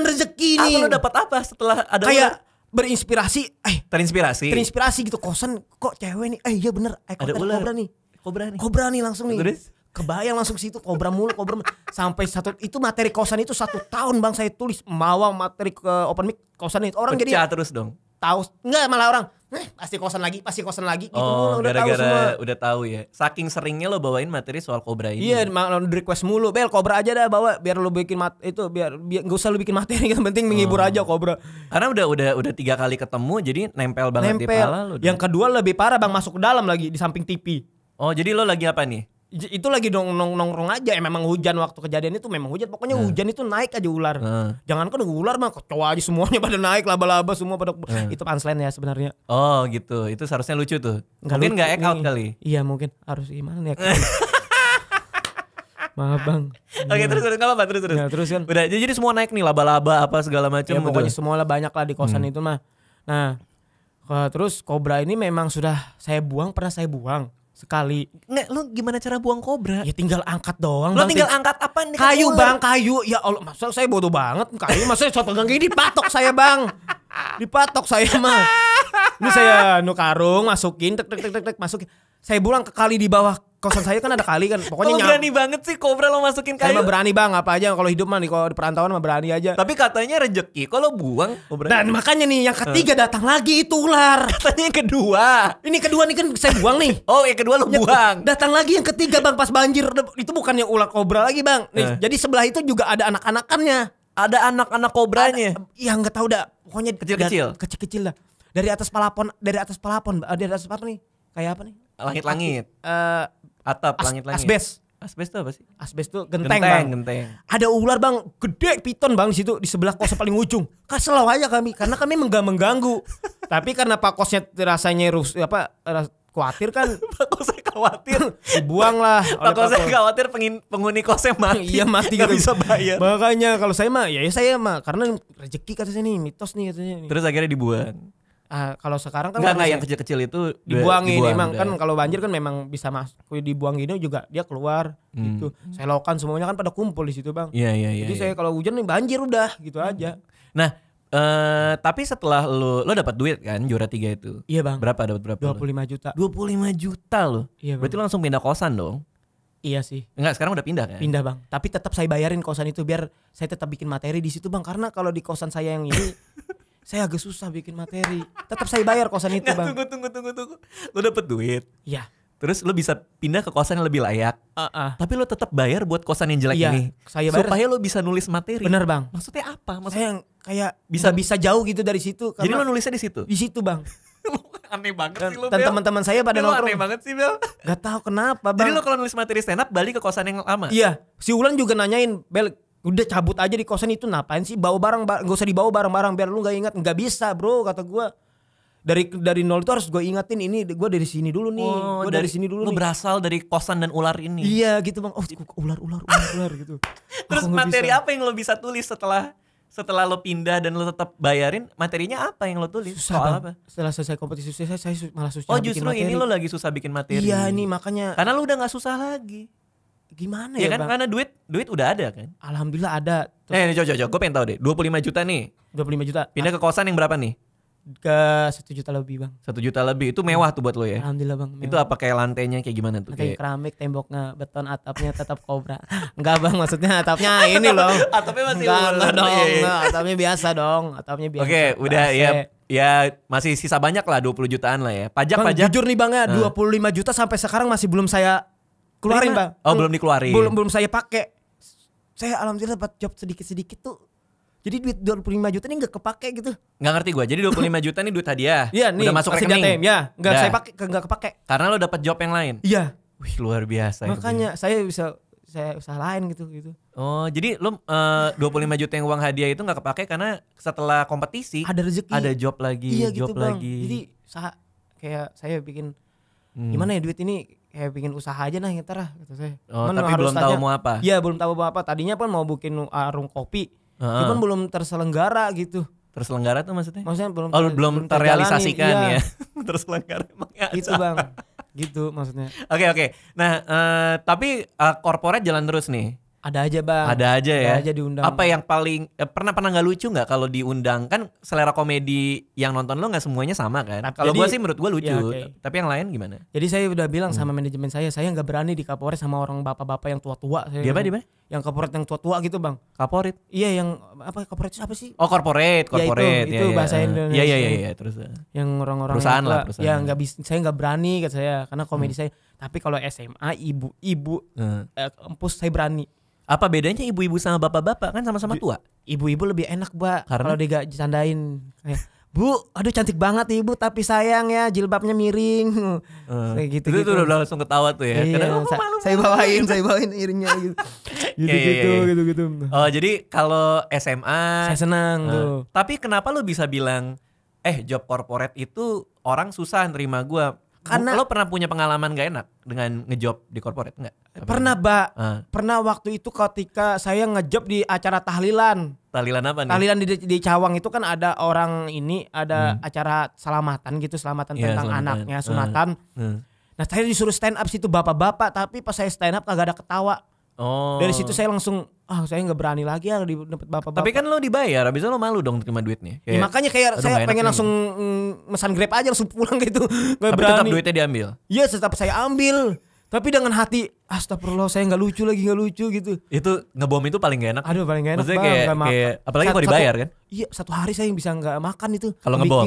rezeki nih. Lo dapat apa setelah ada kayak berinspirasi, terinspirasi gitu, kosan kok cewek nih, iya bener, ada ular kobra nih langsung nih. Terus? Kebayang langsung situ kobra mulu. Sampai itu materi kosan itu 1 tahun Bang saya tulis, bawa materi ke open mic kosan itu. Orang pecah jadi terus dong. Tahu enggak, malah orang pasti kosan lagi gitu. Udah tahu ya. Saking seringnya lo bawain materi soal kobra ini. Iya, malah request mulu, Bel kobra aja dah bawa biar lo bikin biar enggak usah lo bikin materi, yang penting menghibur aja kobra. Karena udah 3 kali ketemu jadi nempel banget di kepala lo. Yang kedua lebih parah Bang, masuk ke dalam lagi di samping TV. Oh, jadi lo lagi apa nih? Itu lagi nongkrong aja, memang hujan waktu kejadian itu, memang hujan, pokoknya hujan itu naik aja ular. Jangan kan ular mah kecoa aja semuanya pada naik, laba-laba semua pada itu punchline ya sebenarnya. Oh gitu, itu seharusnya lucu tuh. Mungkin nggak act out kali. Iya mungkin harus gimana nih? Maaf Bang. Oke, terus nggak apa-apa, terus. Ya, terus kan. Udah, jadi semua naik nih, laba-laba apa segala macam. Ya, pokoknya semua lah banyak lah di kosan itu mah. Nah, terus kobra ini memang pernah saya buang. sekali. Nggak, lu gimana cara buang kobra? Ya tinggal angkat doang. Lo tinggal angkat apa nih? Kayu bang, kayu. Ya Allah, masa saya bodoh banget. Kayu masa saya pegang gini dipatok saya bang. Dipatok saya mah. Ini saya karung masukin, tek masukin. Saya buang ke kali di bawah kosan saya kan ada kali kan. Pokoknya berani banget sih kobra lo masukin kayu. Saya mah berani bang, apa aja kalau hidup mah nih, kalau di perantauan mah berani aja. Tapi katanya rezeki, kalau buang kobra. Dan makanya nih yang ketiga datang lagi itu ular. Katanya yang kedua. Ini kedua nih kan saya buang nih. Oh yang kedua lo buang. Datang lagi yang ketiga bang pas banjir. Itu bukannya ular kobra lagi bang. Nih, jadi sebelah itu juga ada anak-anakannya. Ada anak-anak kobranya. Iya nggak tahu dah. Pokoknya kecil-kecil lah. Dari atas pelapon dari atas apa nih? Kayak apa nih? Langit-langit. Atap langit-langit. Asbes tuh apa sih? Asbes tuh genteng bang. Ada ular bang, gede piton bang di situ di sebelah kos paling ujung. Kesel aja kami karena kami mengganggu. Tapi karena Pak Kosnya rasanya khawatir kan. Pak Kosnya khawatir. Dibuang lah. Pak Kosnya khawatir penghuni kosnya mati. Iya mati gitu. Gak bisa bayar. Makanya kalau saya mah saya mah karena rezeki katanya nih, mitos nih katanya nih. Terus akhirnya dibuang. Kalau sekarang kan enggak yang kecil-kecil itu dibuangin memang kan kalau banjir kan memang bisa masuk dibuang gini juga dia keluar gitu. Selokan semuanya kan pada kumpul di situ bang. Iya. Jadi saya kalau hujan nih banjir udah gitu aja. Nah tapi setelah lo dapat duit kan juara 3 itu. Iya bang. Dapat berapa? 25 juta. 25 juta loh. Iya, berarti lo langsung pindah kosan dong. Iya sih. Enggak, sekarang udah pindah kan? Pindah bang. Tapi tetap saya bayarin kosan itu biar saya tetap bikin materi di situ bang. Karena kalau di kosan saya yang ini saya agak susah bikin materi. Tetap saya bayar kosan itu bang. Tunggu. Lo dapet duit. Iya. Terus lo bisa pindah ke kosan yang lebih layak. Tapi lo tetap bayar buat kosan yang jelek ini. Saya bayar supaya lo bisa nulis materi. Bener bang. Maksudnya apa? Saya yang kayak bisa jauh gitu dari situ. Jadi lo nulisnya di situ? Di situ bang. Aneh banget sih lo. Dan teman-teman saya pada nongkrong. Aneh banget sih Bel. Gak tahu kenapa bang. Jadi lo kalau nulis materi stand up balik ke kosan yang lama? Iya. Si Ulan juga nanyain, Bel, udah cabut aja di kosan itu, ngapain sih bawa barang, gak usah dibawa barang-barang biar lu gak ingat. Gak bisa bro, kata gue. Dari nol itu harus gue ingetin, ini gue dari sini dulu nih. Gue dari sini dulu nih. Lu berasal dari kosan dan ular ini. Iya gitu bang. Oh ular gitu. Terus materi apa yang lo bisa tulis setelah lo pindah dan lo tetap bayarin? Materinya apa yang lo tulis? Susah soal bang. Apa? Setelah selesai kompetisi saya malah susah. Oh justru bikin materi. Ini lo lagi susah bikin materi. Iya ini makanya. Karena lo udah gak susah lagi. Gimana ya ya kan bang? Karena duit udah ada kan. Alhamdulillah ada. Coba gue pengen tahu deh, 25 juta nih. 25 juta. Pindah ke kosan yang berapa nih? Ke 1 juta lebih bang. 1 juta lebih, itu mewah tuh buat lo ya? Alhamdulillah bang, mewah. Itu apa kayak lantainya kayak gimana tuh? Kayak keramik, temboknya beton, atapnya tetap kobra. Enggak bang, maksudnya atapnya ini loh. Atapnya masih enggak dong, atapnya biasa dong. Atapnya biasa. Oke, udah ya masih sisa banyak lah, 20 jutaan lah ya. Pajak. Jujur nih bang ya, 25 juta sampai sekarang masih belum saya keluarin bang. Oh belum dikeluarin. Belum saya pakai. Saya alhamdulillah dapat job sedikit-sedikit tuh. Jadi duit 25 juta ini gak kepake gitu. Gak ngerti gue. Jadi 25 juta nih duit hadiah. Iya nih. Udah masuk rekening. Ya. Gak saya pakai, gak kepake. Karena lo dapat job yang lain. Iya. Wih luar biasa. Makanya saya usaha lain gitu. Oh jadi lo 25 juta yang uang hadiah itu gak kepake karena setelah kompetisi ada rezeki. Ada job lagi. Iya job gitu bang. lagi. Jadi kayak saya bikin gimana ya duit ini. Kayak bikin usaha aja nah ntar lah kata saya. Oh, tapi belum tahu mau apa. Iya belum tahu mau apa. Tadinya pun mau bikin warung kopi. Cuman belum terselenggara gitu. Terselenggara tuh maksudnya? Maksudnya belum terrealisasikan ya. Terselenggara emangnya gitu bang. Gitu maksudnya. Oke. Nah tapi corporate jalan terus nih. Ada aja bang. Ada aja ya. Ada aja diundang. Apa yang paling pernah nggak lucu nggak kalau diundang? Kan selera komedi yang nonton lo nggak semuanya sama kan? Kalau gue sih menurut gue lucu. Ya, okay. Tapi yang lain gimana? Jadi saya udah bilang sama manajemen saya nggak berani di Kaporit sama orang bapak-bapak yang tua-tua. Di mana? Yang Kaporit yang tua-tua gitu bang. Kaporit? Iya yang apa Kaporit apa sih? Oh corporate. Ya, itu bahasa Indonesia. Iya terus. Yang orang-orang perusahaan lah. Ya nggak bisa, saya nggak berani kata saya karena komedi saya. Tapi kalau SMA ibu-ibu kampus saya berani. Apa bedanya ibu-ibu sama bapak-bapak kan sama-sama tua? Ibu-ibu lebih enak mbak kalau dia gak candain kayak Bu, aduh cantik banget ibu tapi sayang ya jilbabnya miring. Kayak gitu. Itu udah langsung ketawa tuh ya. Iya, saya bawain iringnya gitu. Gitu. Oh, jadi kalau SMA saya senang tuh. Tapi kenapa lu bisa bilang job corporate itu orang susah nerima gua? Karena lo pernah punya pengalaman gak enak dengan ngejob di corporate enggak? Pernah, Mbak. Pernah waktu itu ketika saya ngejob di acara tahlilan. Tahlilan apa nih? Tahlilan di Cawang itu kan ada orang ini ada acara selamatan gitu, selamatan tentang anaknya, sunatan. Nah saya disuruh stand up situ bapak-bapak, tapi pas saya stand up kagak ada ketawa. Dari situ saya langsung saya nggak berani lagi ya dapat bapak-bapak. Tapi kan lo dibayar, abis itu lo malu dong terima duitnya. Ya, makanya kayak saya pengen langsung mesan Grab aja langsung pulang gitu. Gak tapi berani. tetap duitnya diambil. Iya tetap saya ambil. Tapi dengan hati astagfirullah saya nggak lucu gitu. Itu ngebom itu paling gak enak. Aduh paling gak enak. Maksudnya kayak apalagi kalau dibayar kan. Iya 1 hari saya bisa nggak makan itu. Kalau ngebom.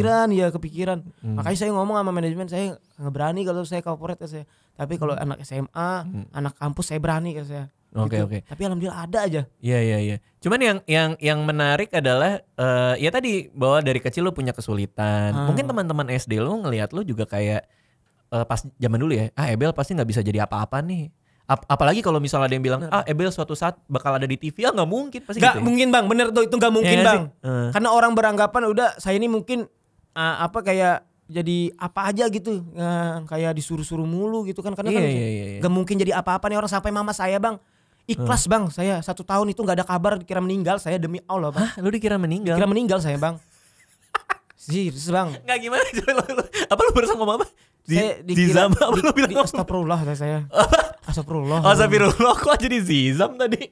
Kepikiran. Makanya saya ngomong sama manajemen saya nggak berani kalau saya corporate saya. Tapi kalau anak SMA, anak kampus saya berani saya. Oke. Tapi alhamdulillah ada aja. Iya. Cuman yang menarik adalah ya tadi bahwa dari kecil lo punya kesulitan. Mungkin teman-teman SD lo ngelihat lo juga kayak pas zaman dulu ya, Ebel pasti nggak bisa jadi apa-apa nih. Apalagi kalau misalnya ada yang bilang, Ebel suatu saat bakal ada di TV, nggak mungkin pasti. Nggak gitu mungkin bang, bener tuh itu nggak mungkin bang. Karena orang beranggapan udah saya ini mungkin kayak jadi apa aja gitu, kayak disuruh-suruh mulu gitu kan. Karena nggak mungkin jadi apa-apa nih orang sampai mama saya bang. Ikhlas bang, saya 1 tahun itu nggak ada kabar dikira meninggal saya demi Allah bang. Hah, lu dikira meninggal? Dikira meninggal saya bang. Serius bang. Nggak gimana? Apa lu barusan ngomong apa? Zizam apa lu bilang? Astagfirullah saya. Astagfirullah. Astagfirullah kok jadi Zizam tadi?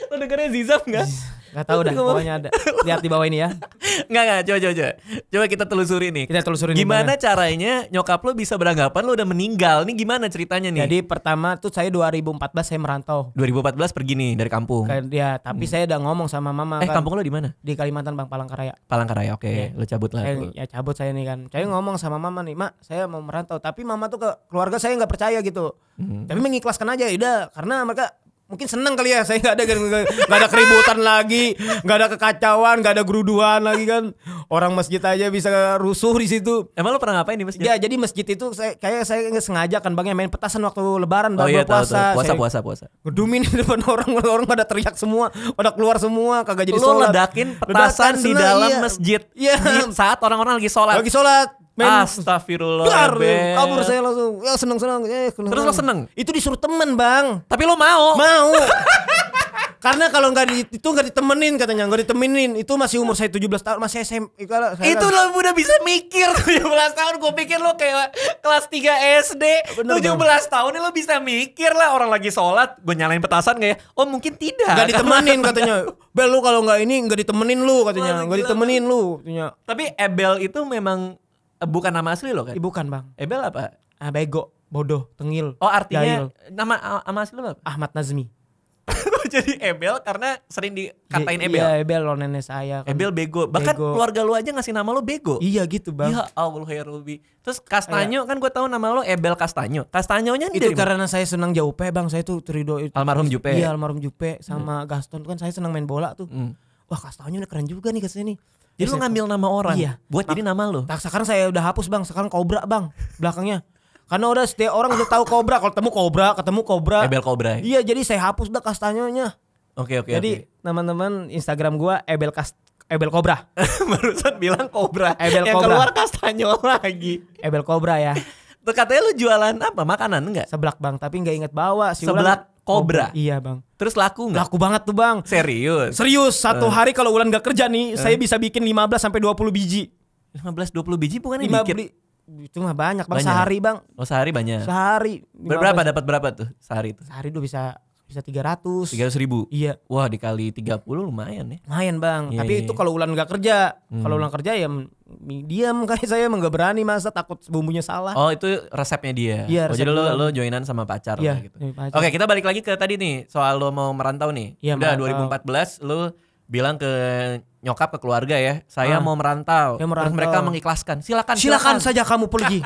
Lo dengernya Zizam gak? Gak tahu dah, pokoknya ada. Lihat di bawah ini ya. Enggak, coba kita telusuri nih. Gimana caranya nyokap lo bisa beranggapan lo udah meninggal? Nih gimana ceritanya nih? Jadi pertama tuh saya 2014 saya merantau. 2014 pergi nih dari kampung. Ya, tapi saya udah ngomong sama mama kan. Kampung lo di mana? Di Kalimantan Bang, Palangkaraya. Palangkaraya, oke. Lo cabut lah. Cabut saya nih kan. Saya ngomong sama mama nih, "Mak, saya mau merantau." Tapi mama tuh ke keluarga saya nggak percaya gitu. Tapi mengikhlaskan aja, udah karena mereka mungkin seneng kali ya saya nggak ada keributan lagi, nggak ada kekacauan, nggak ada geruduan lagi kan. Orang masjid aja bisa rusuh di situ. Emang lo pernah ngapain di masjid? Ya jadi masjid itu saya nggak sengaja kan bang, main petasan waktu lebaran puasa. Gedumin di depan orang pada teriak semua, pada keluar semua, kagak jadi Lo sholat. ledakin petasan di dalam masjid. Di saat orang-orang lagi sholat. Astagfirullah. Kabur saya langsung. Ya seneng. Terus lo seneng? Itu disuruh temen bang. Tapi lo mau? Mau. Karena kalau nggak ditemenin katanya, nggak ditemenin. Itu masih umur saya 17 tahun, masih SMA. Itu lo udah bisa mikir 17 tahun. Gue pikir lo kayak kelas 3 SD. Bener, 17 tahun nih lo bisa mikir lah. Orang lagi sholat, gue nyalain petasan gak ya? Oh mungkin tidak. Nggak ditemenin katanya. Bel lu kalau nggak ini nggak ditemenin lu katanya. Nggak ditemenin lu katanya. Tapi Ebel itu memang bukan nama asli lo kan? Bukan bang. Ebel apa? Bego, bodoh, tengil. Oh artinya jahil. nama asli lo apa? Ahmad Nazmi. Jadi Ebel karena sering dikatain Ebel. Iya Ebel lo nenek saya kan. Ebel bego. Bahkan keluarga lo aja ngasih nama lo bego. Iya gitu bang. Ya Allah ya Robi. Terus Castanyo kan gue tahu nama lo Ebel Castanyo. Castanyonya itu karena saya senang Jupe bang. Saya tuh terido itu. Almarhum Jupe. Iya almarhum Jupe sama Gaston tuh kan saya senang main bola tuh. Wah Castanyo keren juga nih kesini. Jadi lo ngambil nama orang buat jadi nama lo. Sekarang saya udah hapus bang. Sekarang Cobra bang belakangnya. Karena udah setiap orang udah tahu Cobra. Kalau ketemu Cobra. Ebel Cobra. Iya jadi saya hapus dah Castanyonya. Oke. Jadi teman-teman Instagram gua Ebel Cobra. Barusan bilang Cobra. Ebel yang Cobra. Keluar Castanyo lagi. Ebel Cobra ya. Tuh katanya lu jualan apa? Makanan enggak? Seblak bang, tapi nggak inget bawa. Seblak Cobra. Iya bang. Terus laku nggak? Laku banget tuh bang. Serius? Satu hari kalau Ulan nggak kerja nih, saya bisa bikin 15 sampai 20 biji. 15-20 biji bukan dikit? Itu mah banyak bang. Sehari bang. Oh sehari banyak. Sehari. Berapa dapat berapa tuh sehari itu? Sehari tuh bisa 300 ribu. Iya. Wah dikali 30 lumayan ya. Lumayan bang. Tapi itu kalau Ulan nggak kerja. Kalau Ulan kerja ya diam kayak saya emang nggak berani masa takut bumbunya salah. Oh itu resepnya dia. Iya, jadi lo joinan sama pacar lah gitu. Pacar. Oke kita balik lagi ke tadi nih soal lo mau merantau nih. Ya, udah merantau. 2014 lo bilang ke nyokap ke keluarga ya, saya mau merantau. Terus mereka mengikhlaskan. Silakan saja kamu pergi.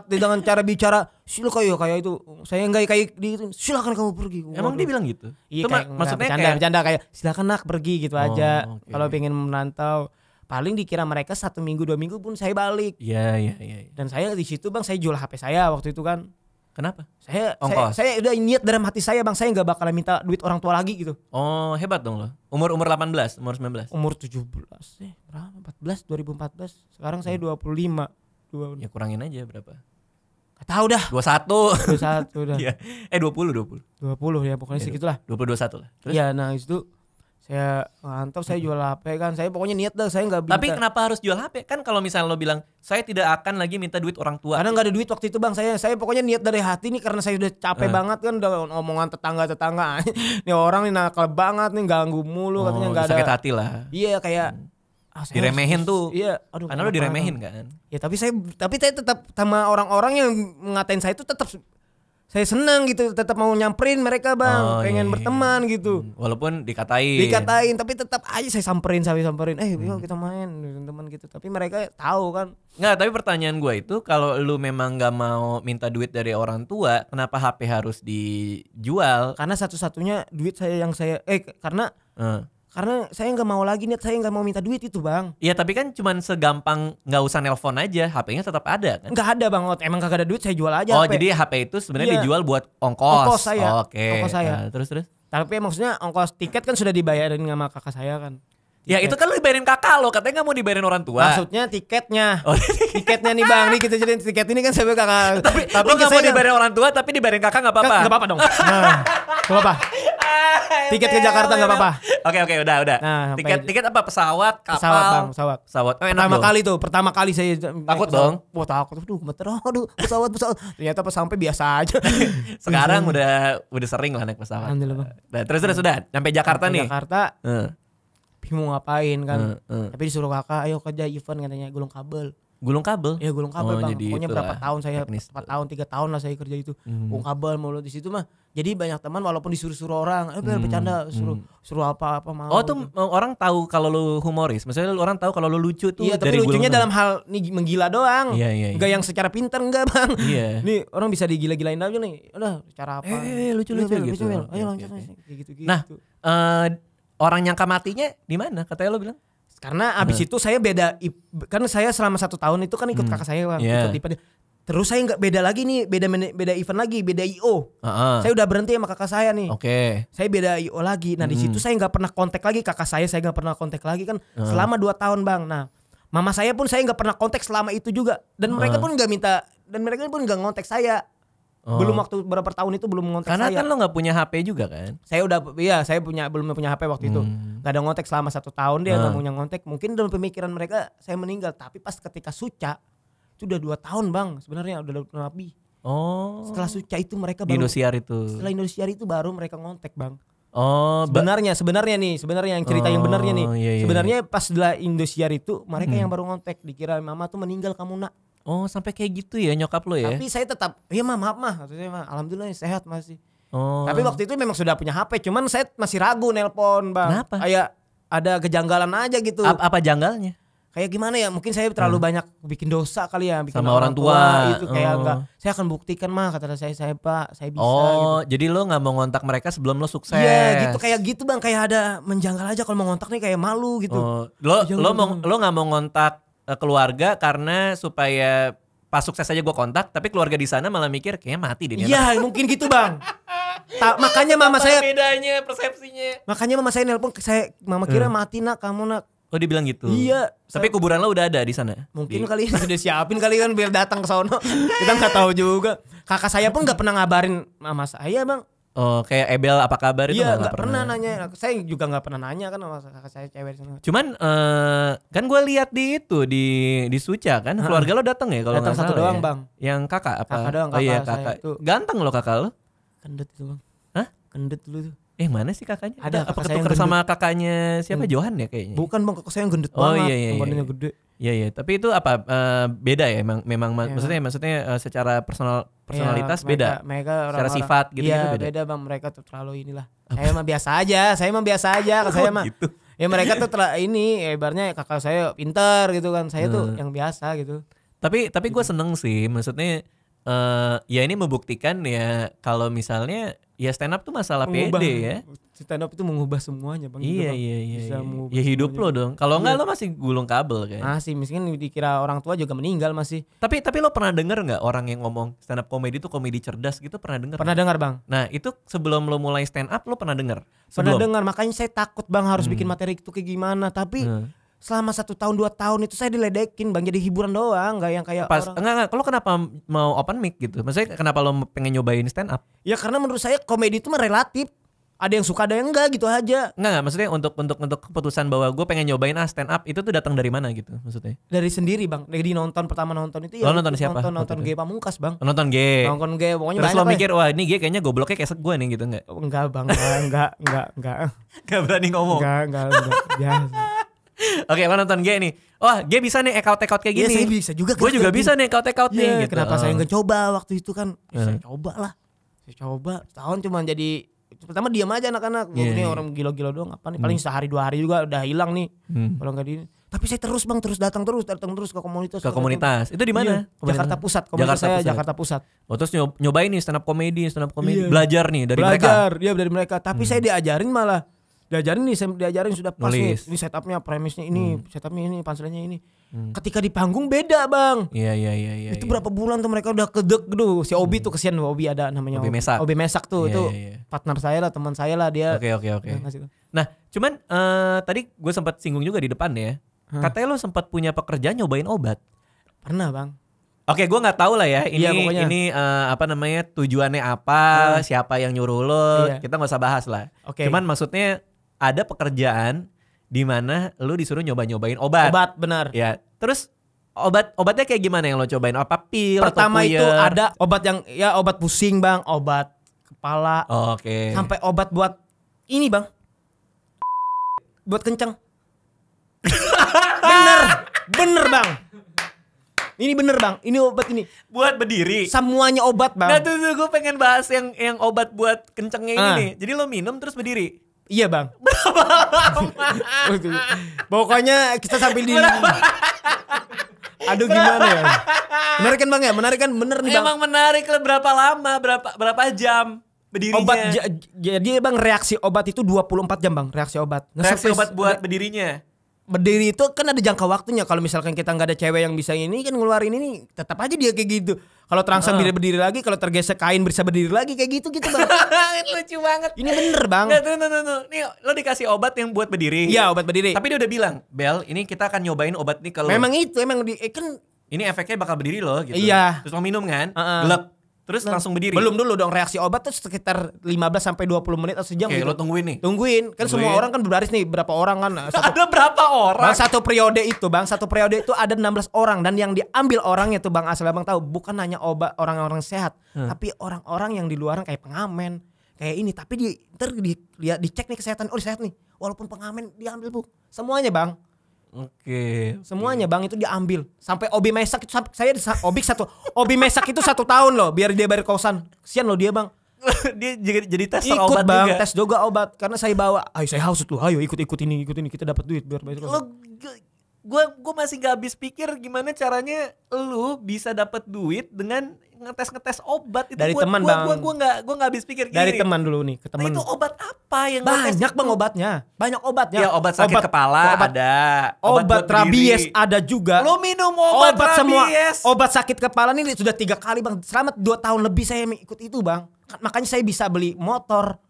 dengan cara bicara silakan kayak itu. Saya enggak kayak di silakan kamu pergi. Emang dia bilang gitu? Iya, maksudnya bercanda kayak silakan nak pergi gitu aja. Okay. Kalau pengen merantau paling dikira mereka 1 minggu 2 minggu pun saya balik. Iya. Dan saya di situ bang saya jual HP saya waktu itu kan. Kenapa? Saya udah niat dalam hati saya bang, saya nggak bakalan minta duit orang tua lagi gitu. Oh hebat dong lo. Umur 18, umur 19. Umur 17 berapa? 2014. Sekarang saya 25. Ya kurangin aja berapa? Gak tahu dah. 21 udah. Iya. 20 ya pokoknya segitulah. 21 lah. Iya nah itu Saya mantap, saya jual HP kan. Saya pokoknya niat dah, saya nggak. Tapi kenapa harus jual HP? Kan kalau misalnya lo bilang saya tidak akan lagi minta duit orang tua. Karena nggak ada duit waktu itu bang. Saya pokoknya niat dari hati nih, karena saya udah capek banget kan, udah omongan tetangga. Nih orang nih nakal banget nih, ganggu mulu katanya, nggak ada. Sakit hati lah. Iya kayak diremehin tuh. Iya, aduh. Karena lo diremehin kan. Ya tapi saya tetap sama orang-orang yang ngatain saya itu tetap. Saya senang gitu, tetap mau nyamperin mereka bang, pengen berteman gitu. Walaupun dikatain, tapi tetap aja saya samperin, yuk kita main teman gitu. Tapi mereka tahu kan. Nggak, tapi pertanyaan gue itu kalau lu memang nggak mau minta duit dari orang tua, kenapa HP harus dijual? Karena satu-satunya duit saya yang karena saya nggak mau lagi nih, saya nggak mau minta duit itu bang. Iya tapi kan cuman segampang nggak usah nelpon aja, HP-nya tetap ada kan? Nggak ada bang, emang kagak ada duit saya jual aja. Oh HP. Jadi HP itu sebenarnya dijual buat ongkos. Saya. Oke. Ongkos saya. Terus. Tapi maksudnya ongkos tiket kan sudah dibayarin sama kakak saya kan. Ya itu kan lu dibayarin kakak lo, katanya nggak mau dibayarin orang tua. Maksudnya tiketnya. Tiketnya nih bang, nih kita jadi tiket ini kan saya kakak. Tapi lu nggak mau dibayarin orang tua, tapi dibayarin kakak nggak apa-apa. Nggak apa-apa dong. Nah, nggak apa-apa. Tiket ke Jakarta nggak apa-apa. Oke udah. Nah, tiket apa? Pesawat, kapal? Pesawat bang, pesawat. Pertama kali saya takut dong. Wah takut, pesawat. Ternyata pas sampai biasa aja. Sekarang udah sering lah naik pesawat. Alhamdulillah bang. Nah, terus sudah sampai Jakarta nih. Jakarta. Mau ngapain kan? Tapi disuruh kakak, ayo kerja event katanya, gulung kabel. Iya gulung kabel bang. Pokoknya berapa tahun saya, 4 tahun 3 tahun lah saya kerja itu. Gulung kabel mulu di situ mah. Jadi banyak teman walaupun disuruh orang, bercanda, suruh apa mau. Oh tuh orang tahu kalau lu humoris. Maksudnya orang tahu kalau lu lucu tuh. Iya tapi lucunya dalam hal nih menggila doang. Iya. Enggak yang secara pintar enggak bang. Iya. Nih orang bisa digila-gilain aja nih. Udah cara apa? Lucu gitu. Ayo lanjut gitu. Nah orang nyangka matinya di mana? Katanya lo bilang? Karena abis itu saya beda, kan saya selama 1 tahun itu kan ikut kakak saya bang, ikut event. Terus saya nggak beda lagi nih, beda event lagi, beda IO. Saya udah berhenti sama kakak saya nih. Oke. Saya beda IO lagi. Nah di situ saya nggak pernah kontak lagi kakak saya nggak pernah kontak lagi kan selama 2 tahun bang. Nah mama saya pun saya nggak pernah kontak selama itu juga. Dan mereka pun nggak minta, dan mereka pun nggak ngontak saya. Belum waktu berapa tahun itu belum ngontek saya. Karena saya. kan lo nggak punya HP juga kan? Saya belum punya HP waktu itu. Gak ada ngontek selama 1 tahun dia nggak punya ngontek. Mungkin dalam pemikiran mereka saya meninggal. Tapi pas ketika Suca itu udah 2 tahun bang sebenarnya udah lebih. Setelah Suca itu mereka baru. Indosiar itu. Setelah Indosiar itu baru mereka ngontek bang. Sebenarnya yang cerita yang benarnya nih. Iya. Sebenarnya pas setelah Indosiar itu mereka yang baru ngontek. Dikira mama tuh meninggal kamu nak. Sampai kayak gitu ya nyokap lo ya? Tapi saya tetap, ya maaf katanya mah, alhamdulillah sehat masih. Tapi waktu itu memang sudah punya HP, cuman saya masih ragu nelpon bang. Kenapa? Kayak ada kejanggalan aja gitu. Apa janggalnya? Kayak gimana ya? Mungkin saya terlalu banyak bikin dosa kali ya, bikin sama orang tua. Itu kayak enggak. Saya akan buktikan mah kata saya pak, saya bisa. Gitu. Jadi lo nggak mau ngontak mereka sebelum lo sukses? Iya gitu, kayak gitu bang, kayak ada menjanggal aja kalau mau ngontak nih kayak malu gitu. Lo nggak mau ngontak keluarga karena supaya pas sukses aja gue kontak, tapi keluarga di sana malah mikir kayaknya mati deh. Iya mungkin gitu bang. Makanya mama saya. Bedanya persepsinya. Makanya mama saya nelpon, mama kira mati nak kamu nak. Oh dia bilang gitu. Iya. Tapi kuburan lo udah ada di sana. Mungkin kali sudah siapin kali kan biar datang ke sono. Kita nggak tahu juga. Kakak saya pun nggak pernah ngabarin mama saya bang. Kayak Ebel apa kabar itu nggak pernah nanya. Saya juga nggak pernah nanya kan sama kakak saya cewek sana. Cuman kan gue lihat di itu di Suca kan keluarga lo datang ya kalau nggak salah. 1 doang ya? bang. Yang kakak apa? Kakak doang. Kakak. Ganteng lo kakak lo. Kendet itu bang. Hah? Kendet dulu tuh. Mana sih kakaknya? Ada apa ketuker sama kakaknya siapa? Johan ya kayaknya. Bukan bang, kakak saya yang gendut banget. Iya. Badannya gede. Iya. Tapi itu apa? Beda ya memang maksudnya secara personalitas beda. Mereka secara sifat gitu beda. Beda bang, mereka tuh terlalu inilah. Saya mah biasa aja. Kakak saya mah. Gitu. Ya mereka tuh ibaratnya kakak saya pintar gitu kan. Saya tuh yang biasa gitu. Tapi gue seneng sih, maksudnya ya ini membuktikan ya kalau misalnya ya stand up tuh masalah pede ya. Stand up itu mengubah semuanya bang. Iya. Ya hidup lo dong. Kalau enggak lo masih gulung kabel kan. Masih, mungkin dikira orang tua juga meninggal masih. Tapi lo pernah denger nggak orang yang ngomong stand up comedy itu komedi cerdas gitu, pernah denger? Pernah dengar bang. Nah itu sebelum lo mulai stand up lo pernah denger? Pernah dengar, makanya saya takut bang harus bikin materi itu kayak gimana. Tapi selama 1 tahun 2 tahun itu saya diledekin bang, jadi hiburan doang, nggak yang kayak orang. Enggak, lo kenapa mau open mic gitu? Maksudnya kenapa lo pengen nyobain stand up? Ya karena menurut saya komedi itu mah relatif. Ada yang suka, ada yang enggak gitu aja. Enggak, maksudnya untuk keputusan bahwa gue pengen nyobain stand up itu tuh datang dari mana gitu maksudnya? Dari sendiri bang. Dari pertama nonton itu ya. Lo nonton siapa? Nonton G Pamungkas bang. Nonton G. Nonton G pokoknya. Terus lo mikir wah ini G kayaknya gobloknya kayak gue nih gitu enggak? Enggak bang, enggak. Enggak berani ngomong. Enggak. Biasa. Oke, lo nonton G nih. Wah, G bisa nih take out kayak gini. Iya, saya bisa juga. Gue juga bisa nih take out nih. Gitu. Kenapa saya nggak coba waktu itu kan? Saya coba lah. Saya coba. Setahun cuma jadi. Pertama diam aja anak-anak. Ini orang gila-gila doang. Apa nih? Paling sehari 2 hari juga udah hilang nih. Kalau nggak di. Tapi saya terus bang, datang terus ke komunitas. Ke komunitas. Itu di mana? Iya, Jakarta Pusat. Komunitas saya Jakarta Pusat. Oh, terus nyobain nih stand up comedy. Iya. Belajar nih dari mereka. Belajar, dia dari mereka. Tapi saya diajarin malah. Diajarin sudah pas nih. Ini setupnya, premisnya ini, setupnya ini, punchline-nya ini. Ketika di panggung beda bang. Iya. Itu berapa bulan tuh mereka udah kedek gitu. Si Obi tuh kesian, Obi ada namanya Obi Mesak tuh. Itu partner saya lah, teman saya lah dia. Oke. Nah cuman tadi gue sempat singgung juga di depan ya. Katanya lo sempat punya pekerjaan nyobain obat. Pernah bang. Oke, gue nggak tahu lah ya. Ini apa namanya tujuannya apa, siapa yang nyuruh lo. Kita nggak usah bahas lah. Cuman maksudnya ada pekerjaan di mana lo disuruh nyobain obat. Obat benar. Ya. Terus obatnya kayak gimana yang lo cobain? Apa pil? Pertama atau itu ada obat yang obat pusing bang, obat kepala. Oke. Sampai obat buat ini bang. Buat kencang. Bener bang. Ini bener bang, ini obat ini. Buat berdiri? Semuanya obat bang. Nah tuh gue pengen bahas yang obat buat kencengnya ini nih. Jadi lo minum terus berdiri? Iya bang. Berapa lama? Pokoknya kita sambil di... Aduh gimana ya? Menarik kan bang ya? Menarik kan? Bener nih bang. Emang menarik lah, berapa lama? Berapa jam berdirinya? Obat, jadi bang reaksi obat itu 24 jam bang. Reaksi obat. Reaksi obat buat berdirinya? Berdiri itu kan ada jangka waktunya. Kalau misalkan kita nggak ada cewek yang bisa ini kan ngeluarin ini, tetap aja dia kayak gitu. Kalau terangsang berdiri lagi, kalau tergesek kain bisa berdiri lagi kayak gitu bang. Lucu banget. Ini bener bang. Nggak, tuh. Nih lo dikasih obat yang buat berdiri. Iya obat berdiri. Tapi dia udah bilang, Bel, ini kita akan nyobain obat nih kalau. Memang itu emang kan. Ini efeknya bakal berdiri loh gitu. Iya. Terus mau minum kan, gelap. Terus langsung berdiri. Belum dulu dong, reaksi obat tuh sekitar 15 sampai 20 menit atau sejam. Oke, gitu. lo tungguin nih. Kan semua orang kan berbaris nih, berapa orang kan? Ada berapa orang? Bang, satu periode itu ada 16 orang dan yang diambil orangnya tuh Bang asal Abang tahu bukan hanya obat orang-orang sehat, tapi orang-orang yang di luaran kayak pengamen, kayak ini, tapi dicek nih kesehatan, oh sehat nih. Walaupun pengamen diambil Bu. Semuanya Bang. Oke. Semuanya Bang itu diambil. Sampai Obi Mesak itu Obi Mesak itu 1 tahun loh biar dia bayar kosan. Kesian loh dia Bang. Dia jadi tes obat Bang, juga. Tes juga obat karena saya bawa. Ayo saya haus tuh. Ayo ikut ini kita dapat duit biar bayar kosan. Gue masih gak habis pikir gimana caranya lu bisa dapat duit dengan ngetes obat itu. Dari teman Bang. Gue gak habis pikir. Dari teman dulu nih, ke teman. Nah, itu obat apa yang banyak Bang obatnya. Banyak obatnya. Ya obat sakit kepala ada. Obat rabies ada juga. Lo minum obat rabies. Semua obat sakit kepala ini sudah 3 kali Bang. Selama 2 tahun lebih saya ikut itu Bang. Makanya saya bisa beli motor.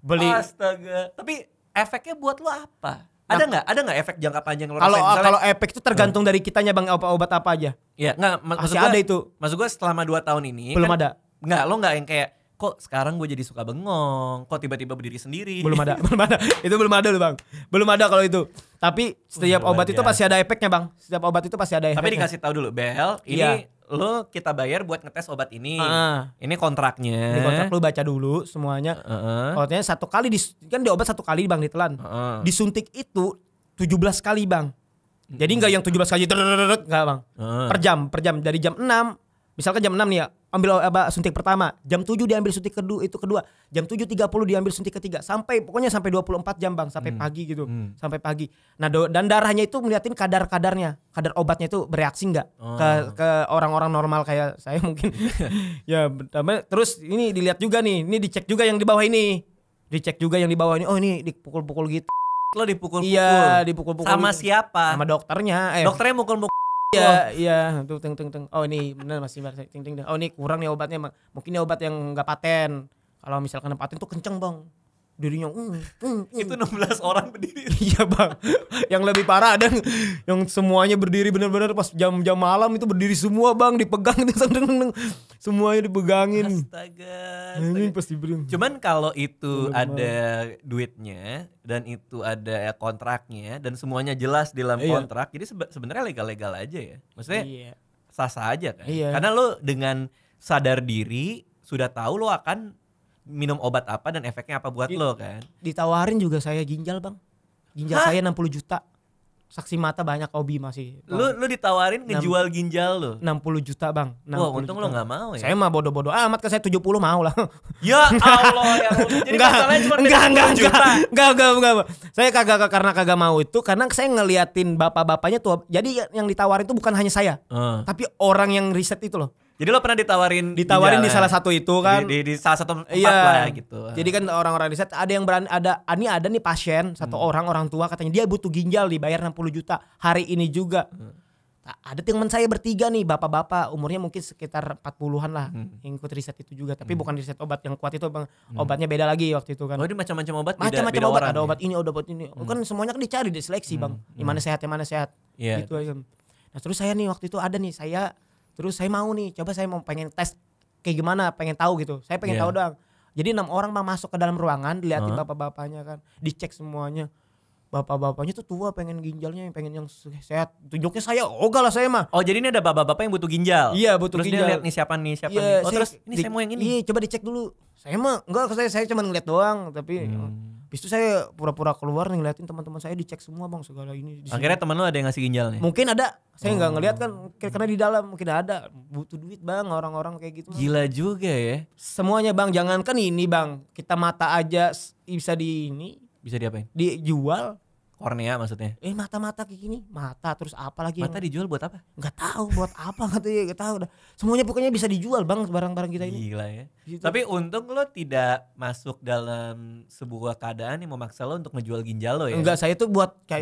Astaga. Tapi efeknya buat lo apa? Ada nggak efek jangka panjang lo rasain? Kalau efek itu tergantung dari kitanya Bang, obat apa aja. Ya nggak, masih ada itu. Maksud gue selama 2 tahun ini belum ada. Nggak, lo nggak yang kayak kok sekarang gue jadi suka bengong, kok tiba-tiba berdiri sendiri. Belum ada. Itu belum ada loh Bang. Belum ada kalau itu. Tapi setiap obat itu pasti ada efeknya Bang. Setiap obat itu pasti ada efeknya. Tapi dikasih tahu dulu, Bel, ini lo kita bayar buat ngetes obat ini. Ini kontraknya. Ini kontrak lu baca dulu semuanya. Obatnya 1 kali kan di obat 1 kali Bang ditelan. Disuntik itu 17 kali Bang. Jadi enggak yang 17 kali enggak Bang. Per jam dari jam 6. Misalkan jam 6 nih ya, ambil suntik pertama, jam 7 diambil suntik kedua, jam 7.30 diambil suntik ketiga, pokoknya sampai 24 jam Bang, sampai pagi gitu. Sampai pagi. Nah, dan darahnya itu ngeliatin kadar obatnya itu bereaksi enggak ke orang-orang normal kayak saya mungkin. Ya, terus ini dilihat juga nih, ini dicek juga yang di bawah ini. Oh, ini dipukul-pukul gitu. Lo dipukul-pukul? Iya, dipukul-pukul. Sama gitu. Siapa? Sama dokternya. Dokternya mukul-mukul. Iya, tuh ting. Oh ini benar masih ting. Oh ini kurang nih obatnya, mungkin ini obat yang nggak paten. Kalau misalkan paten tuh kenceng Bang, dirinya. Itu 16 orang berdiri. Iya Bang, yang lebih parah ada yang semuanya berdiri benar-benar pas jam-jam malam itu berdiri semua Bang, dipegang itu Semuanya dipegangin. Astaga. Ini pasti bring. Cuman kalau itu ada duitnya dan itu ada kontraknya dan semuanya jelas di dalam kontrak, jadi sebenarnya legal-legal aja ya. Maksudnya sah-sah aja kan. Karena lo dengan sadar diri sudah tahu lo akan minum obat apa dan efeknya apa buat lo kan. Ditawarin juga saya ginjal bang. Ginjal saya 60 juta. Saksi mata banyak Obi masih. Lu ditawarin ngejual ginjal lu 60 juta bang. Wah untung lo gak mau ya. Saya mah bodoh-bodoh amat kan, saya 70 mau lah. Ya Allah ya. Jadi masalahnya cuma enggak. Saya kagak mau itu karena saya ngeliatin bapak-bapaknya tuh. Jadi yang ditawarin itu bukan hanya saya, tapi orang yang riset itu loh. Jadi lo pernah ditawarin di salah satu itu kan? Di salah satu tempat lah gitu. Jadi kan orang-orang riset ada yang berani, ada nih pasien satu orang tua katanya dia butuh ginjal dibayar 60 juta hari ini juga. Ada teman saya bertiga nih bapak-bapak umurnya mungkin sekitar 40-an lah yang ikut riset itu juga, tapi bukan riset obat yang kuat itu bang. Obatnya beda lagi waktu itu kan. Oh, ini macam-macam obat, macam-macam obat, ada obat ini, ada obat ini. Kan semuanya kan dicari, diseleksi bang. Yang mana sehat. Gitu aja. Nah terus saya nih waktu itu ada nih terus saya mau nih, coba saya mau pengen tes kayak gimana, pengen tahu gitu. Saya pengen tahu doang. Jadi 6 orang bang masuk ke dalam ruangan, dilihatin bapak-bapaknya kan, dicek semuanya. Bapak-bapaknya tuh tua, pengen ginjalnya, pengen yang sehat. Tunjuknya saya, ogah lah saya mah. Oh jadi ini ada bapak-bapak yang butuh ginjal. Iya butuh terus ginjal. Terus dia lihat nih siapa nih. Oh terus ini saya mau yang ini. Iya coba dicek dulu. Saya mah enggak, saya cuma ngeliat doang, tapi habis itu saya pura-pura keluar nih ngeliatin teman-teman saya dicek semua bang, segala ini. Akhirnya teman lo ada yang ngasih ginjalnya? Mungkin ada, saya nggak ngeliat kan karena di dalam mungkin ada. Butuh duit bang orang-orang kayak gitu. Gila juga ya. Semuanya bang, jangankan ini bang, kita mata aja bisa bisa diapain? Dijual. Kornea maksudnya? Mata-mata kayak gini, mata terus apa lagi? Mata dijual buat apa? Nggak tahu buat apa katanya, nggak tahu dah. Semuanya pokoknya bisa dijual bang, barang-barang kita ini. Gila ya. Gitu. Tapi untung lo tidak masuk dalam sebuah keadaan yang memaksa lo untuk menjual ginjal lo ya. Enggak, saya tuh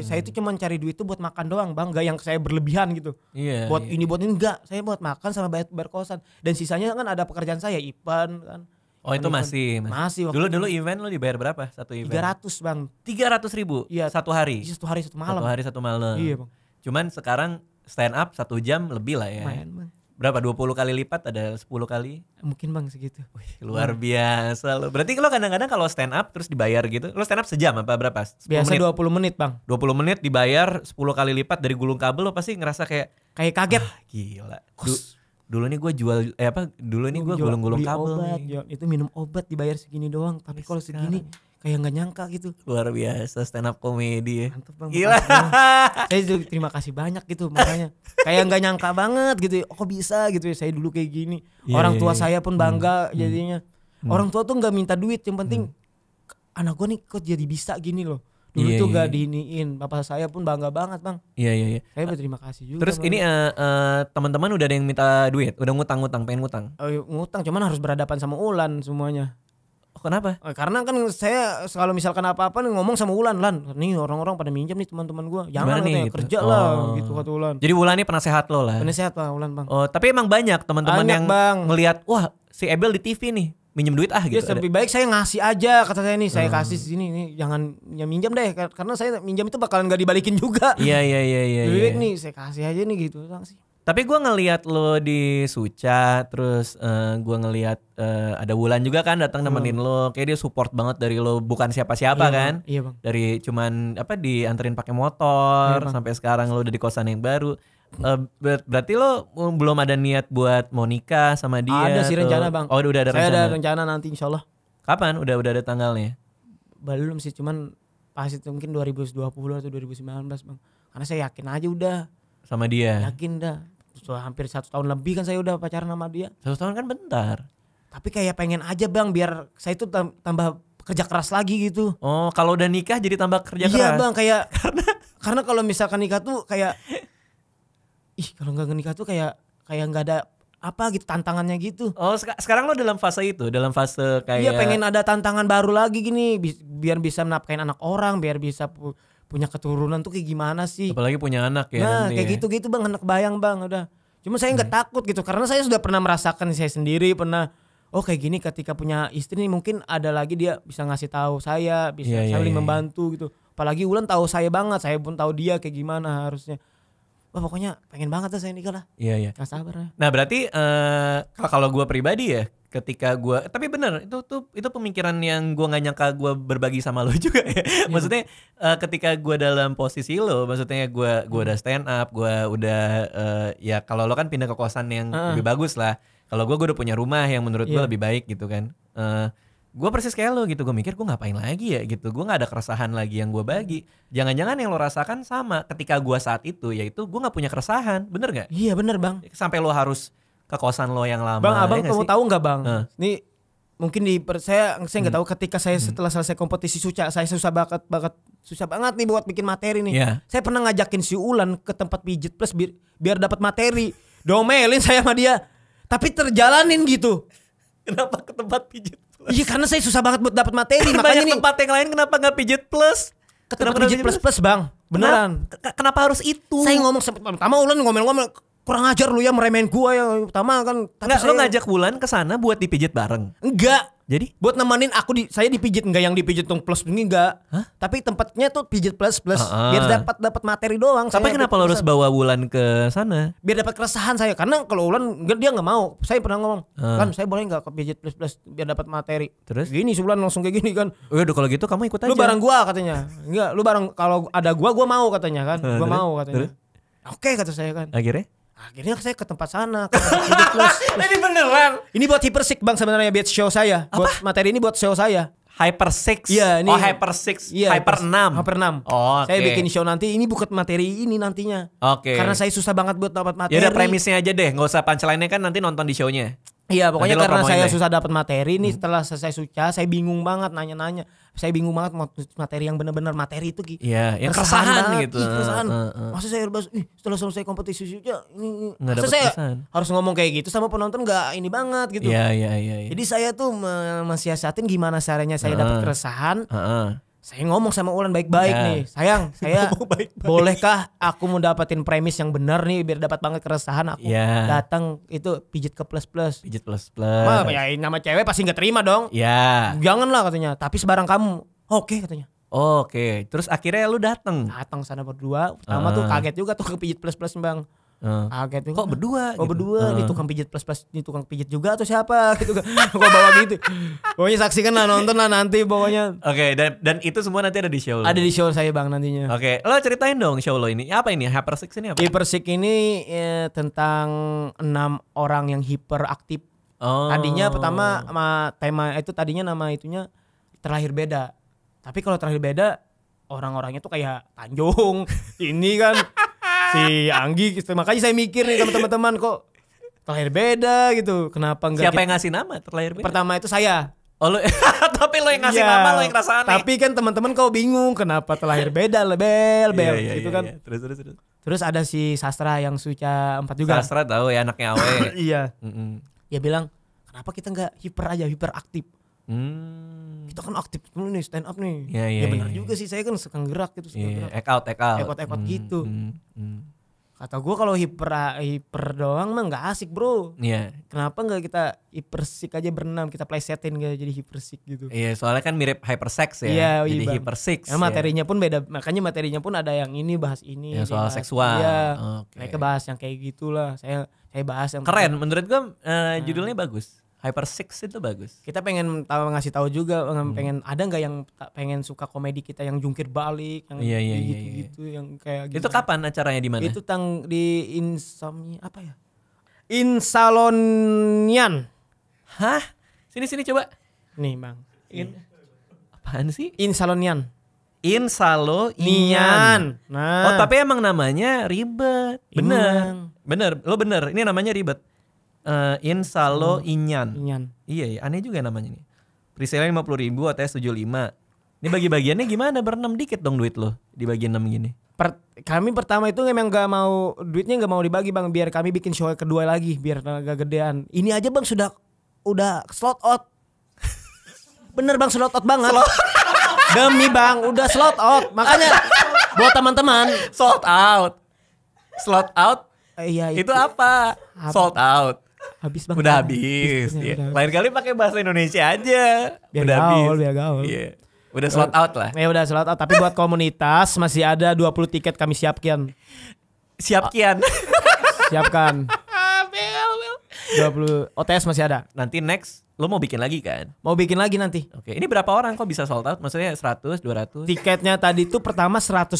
saya tuh cuma cari duit tuh buat makan doang bang, nggak yang saya berlebihan gitu. Iya. Buat ini enggak, saya buat makan sama bayar kosan. Dan sisanya kan ada pekerjaan saya, Ipan kan. Oh itu masih. Dulu event lo dibayar berapa satu event? 300 bang. 300.000? Iya. Satu hari? Iya, 1 hari 1 malam. 1 hari 1 malam. Iya bang. Cuman sekarang stand up 1 jam lebih lah ya. Main bang. Berapa? 20 kali lipat, ada 10 kali? Mungkin bang segitu. Wih, luar biasa lo. Berarti lo kadang-kadang kalau stand up terus dibayar gitu, lo stand up sejam apa berapa? Biasa menit? 20 menit bang. 20 menit dibayar 10 kali lipat dari gulung kabel, lo pasti ngerasa kayak kaget. Gila. Dulu nih gue jual dulu nih gue gulung-gulung kabel obat, nih. Itu minum obat dibayar segini doang, tapi kalau segini kayak nggak nyangka gitu. Luar biasa stand up comedy ya. Mantap bang. Gila. Saya juga terima kasih banyak gitu makanya. Kayak nggak nyangka banget gitu. Oh bisa gitu ya, saya dulu kayak gini. Orang tua saya pun bangga jadinya. Orang tua tuh nggak minta duit, yang penting anak gue nih kok jadi bisa gini loh. Dulu tuh gak diiniin, bapak saya pun bangga banget bang. Iya. Saya berterima kasih juga. Terus ini teman-teman udah ada yang minta duit, udah ngutang, pengen ngutang. Ngutang, cuman harus berhadapan sama Ulan semuanya. Oh, kenapa? Karena kan saya kalau misalkan apa-apa nih ngomong sama Ulan, nih orang-orang pada minjem nih teman-teman gue. Jangan katanya gitu? Kerja lah gitu kata Ulan. Jadi Ulan ini penasehat lo lah. Penasehat lah Ulan bang. Oh tapi emang banyak teman-teman yang ngelihat, wah si Ebel di TV nih. Minjem duit gitu. Ya lebih baik saya ngasih aja kata saya nih, saya kasih sini nih, jangan minjem deh karena saya minjem itu bakalan gak dibalikin juga. Iya. Lebih baik nih saya kasih aja nih gitu sih. Tapi gue ngelihat lo di Suca, terus gue ngelihat ada Wulan juga kan datang nemenin lo, kayak dia support banget dari lo, bukan siapa-siapa kan? Iya bang. Dari cuman dianterin pakai motor sampai sekarang lo udah di kosan yang baru. Berarti lo belum ada niat buat mau nikah sama dia? Ada sih rencana bang. Oh udah ada rencana. Saya ada rencana nanti insyaallah. Kapan? Udah ada tanggalnya? Belum sih, cuman pas itu mungkin 2020 atau 2019 bang. Karena saya yakin aja udah. Sama dia? Yakin dah. Hampir 1 tahun lebih kan saya udah pacaran sama dia. 1 tahun kan bentar. Tapi kayak pengen aja bang biar saya itu tambah kerja keras lagi gitu. Oh kalau udah nikah jadi tambah kerja keras? Iya bang, kayak karena kalau misalkan nikah tuh kayak kalau nggak nikah tuh kayak nggak ada apa gitu tantangannya gitu. Oh sekarang lo dalam fase itu, dalam fase kayak. Iya pengen ada tantangan baru lagi gini, biar bisa menafkahin anak orang, biar bisa punya keturunan tuh kayak gimana sih. Apalagi punya anak ya. Nah nanti kayak gitu bang, anak bayang bang udah. Cuma saya nggak takut gitu karena saya sudah pernah merasakan, saya sendiri pernah. Oh kayak gini ketika punya istri nih mungkin ada lagi dia bisa ngasih tahu saya, bisa saling membantu gitu. Apalagi Wulan tahu saya banget, saya pun tahu dia kayak gimana harusnya. Wah pokoknya pengen banget saya nikah lah. Iya. Gak sabar ya. Nah berarti kalau gue pribadi ya, ketika gue, tapi bener itu pemikiran yang gue nggak nyangka gue berbagi sama lo juga ya. Maksudnya ketika gue dalam posisi lo, maksudnya gue udah stand up, gue udah ya kalau lo kan pindah ke kosan yang lebih bagus lah. Kalau gue udah punya rumah yang menurut gue lebih baik gitu kan. Gue persis kayak lo gitu, gue mikir gue ngapain lagi ya gitu, gue nggak ada keresahan lagi yang gue bagi. Jangan-jangan yang lo rasakan sama ketika gue saat itu, yaitu gue nggak punya keresahan, bener nggak? Iya bener bang. Sampai lo harus ke kosan lo yang lama. Bang, abang ya kamu tahu nggak bang? Ini mungkin saya nggak tahu ketika saya setelah selesai kompetisi Suca, saya susah banget nih buat bikin materi nih. Yeah. Saya pernah ngajakin si Ulan ke tempat pijit plus biar dapat materi, domelin saya sama dia, tapi terjalanin gitu. Kenapa ke tempat pijit? Iya karena saya susah banget buat dapat materi. Makanya banyak tempat yang lain kenapa nggak pijit plus? Ke tempat pijit plus bang, beneran. Kenapa harus itu? Saya ngomong pertama Ulan ngomel-ngomel, kurang ajar lu ya meremehin gua yang utama kan. Enggak, lo ngajak Wulan ke sana buat dipijit bareng. Enggak. Jadi buat nemenin aku saya dipijit, enggak yang dipijit tuh plus ini enggak. Hah? Tapi tempatnya tuh pijit plus biar dapat materi doang. Tapi kenapa lo harus bawa Wulan ke sana? Biar dapat keresahan saya. Karena kalau Wulan dia enggak mau. Saya pernah ngomong, "Kan saya boleh enggak ke pijit plus biar dapat materi?" Terus gini Wulan langsung kayak gini kan. Udah kalau gitu kamu ikut aja. Lu bareng gua katanya. Enggak, lu bareng kalau ada gua mau katanya kan. Gua mau katanya. Oke kata saya kan. Akhirnya saya ke tempat sana ke plus. Ini beneran. Ini buat Hyper6 bang sebenarnya, buat show saya. Apa? Buat materi ini buat show saya. Hyper6. Iya, ini. Oh, Hyper6. Iya, Hyper6. Oh, okay. Saya bikin show nanti ini bukan materi ini nantinya. Oke. Karena saya susah banget buat dapat materi. Ya udah premisnya aja deh, enggak usah punchline-nya kan nanti nonton di show-nya. Iya, pokoknya karena saya susah dapat materi nih setelah selesai Suca, saya bingung banget nanya-nanya. Saya bingung banget materi yang benar-benar materi itu gitu. Iya, yang keresahan gitu. Keresahan. Masa saya setelah selesai kompetisi Suca ini masa saya harus ngomong kayak gitu sama penonton enggak ini banget gitu. Iya. Jadi saya tuh mensiasatin gimana caranya saya dapat keresahan. Saya ngomong sama Ulan baik-baik nih. Sayang, saya bolehkah aku mau dapetin premis yang benar nih biar dapat banget keresahan aku datang itu pijit ke plus. Pijit plus. Ya nama cewek pasti nggak terima dong. Ya. Janganlah katanya. Tapi sebarang kamu. Oke katanya. Oke. Terus akhirnya lu datang sana berdua. Pertama tuh kaget juga tuh ke pijit plus bang. Kaget juga. Kok berdua? Kok berdua? Ini tukang pijit plus ini tukang pijit juga atau siapa gitu kan? Kok bawa gitu? Pokoknya saksikan lah, nonton lah nanti pokoknya. Oke, dan itu semua nanti ada di show lo. Ada di show saya bang nantinya. Oke, lo ceritain dong show lo ini. Apa ini? Hyper6 ini apa? Hyper6 ini tentang 6 orang yang hiperaktif. Tadinya pertama tema itu tadinya nama itunya terlahir beda. Tapi kalau terlahir beda orang-orangnya tuh kayak Tanjung ini kan. Si Anggi, makanya saya mikir nih teman-teman kok terlahir beda gitu. Kenapa enggak? Siapa yang ngasih nama terlahir beda? Pertama itu saya. Oh lu, tapi lo yang ngasih nama, lo yang ngerasa aneh. Tapi kan teman-teman kau bingung kenapa terlahir beda bel gitu kan. Terus ada si Sastra yang Suca 4 juga. Sastra tahu ya anaknya Awe. Iya. Dia bilang kenapa kita enggak hiperaktif? Kita kan aktif dulu nih, stand up nih. Ya benar juga sih, saya kan suka gerak gitu, Act out gitu. Kata gue kalau hiper doang mah nggak asik bro. Kenapa nggak kita hipersik aja berenam, kita plesetin gak jadi hipersik gitu. Iya, soalnya kan mirip hypersex ya. Jadi hypersix. Materinya pun beda, makanya materinya pun ada yang ini bahas ini. Yang soal seksual. Iya. Mereka bahas yang kayak gitulah. Saya bahas yang keren. Menurut gue judulnya bagus. Hyper6 itu bagus. Kita pengen ngasih tahu juga, pengen ada nggak yang pengen suka komedi kita yang jungkir balik, yang gitu, yang kayak gitu. Itu kapan acaranya, di mana? Itu di Insomnia apa ya? Insalonian. Hah? Sini coba. Nih bang. Apaan sih? Insalonian. Insalonian. Nah. Oh tapi emang namanya ribet. Bener. Lo bener. Ini namanya ribet. Insalonian. Iya, aneh juga namanya nih. Presale 50.000, ATS 75. Ini bagi-bagiannya gimana? Berenam dikit dong duit lo di bagian 6 gini. Kami pertama itu memang duitnya nggak mau dibagi bang, biar kami bikin show kedua lagi biar agak gedean. Ini aja bang udah slot out. Bener bang, slot out banget. Demi bang, udah slot out. Makanya buat teman-teman sold out. Slot out. Iya itu apa? Sold out. Habis bang. Udah habis. Lain kali pakai bahasa Indonesia aja. Biar gaul. Iya. Udah sold out lah. Ya udah sold out. Tapi buat komunitas masih ada 20 tiket kami siapkan. Siap Kian. Siapkan. Bel. 20 OTS masih ada. Nanti next lo mau bikin lagi kan? Mau bikin lagi nanti. Oke, ini berapa orang kok bisa sold out? Maksudnya 100, 200? Tiketnya tadi tuh pertama 150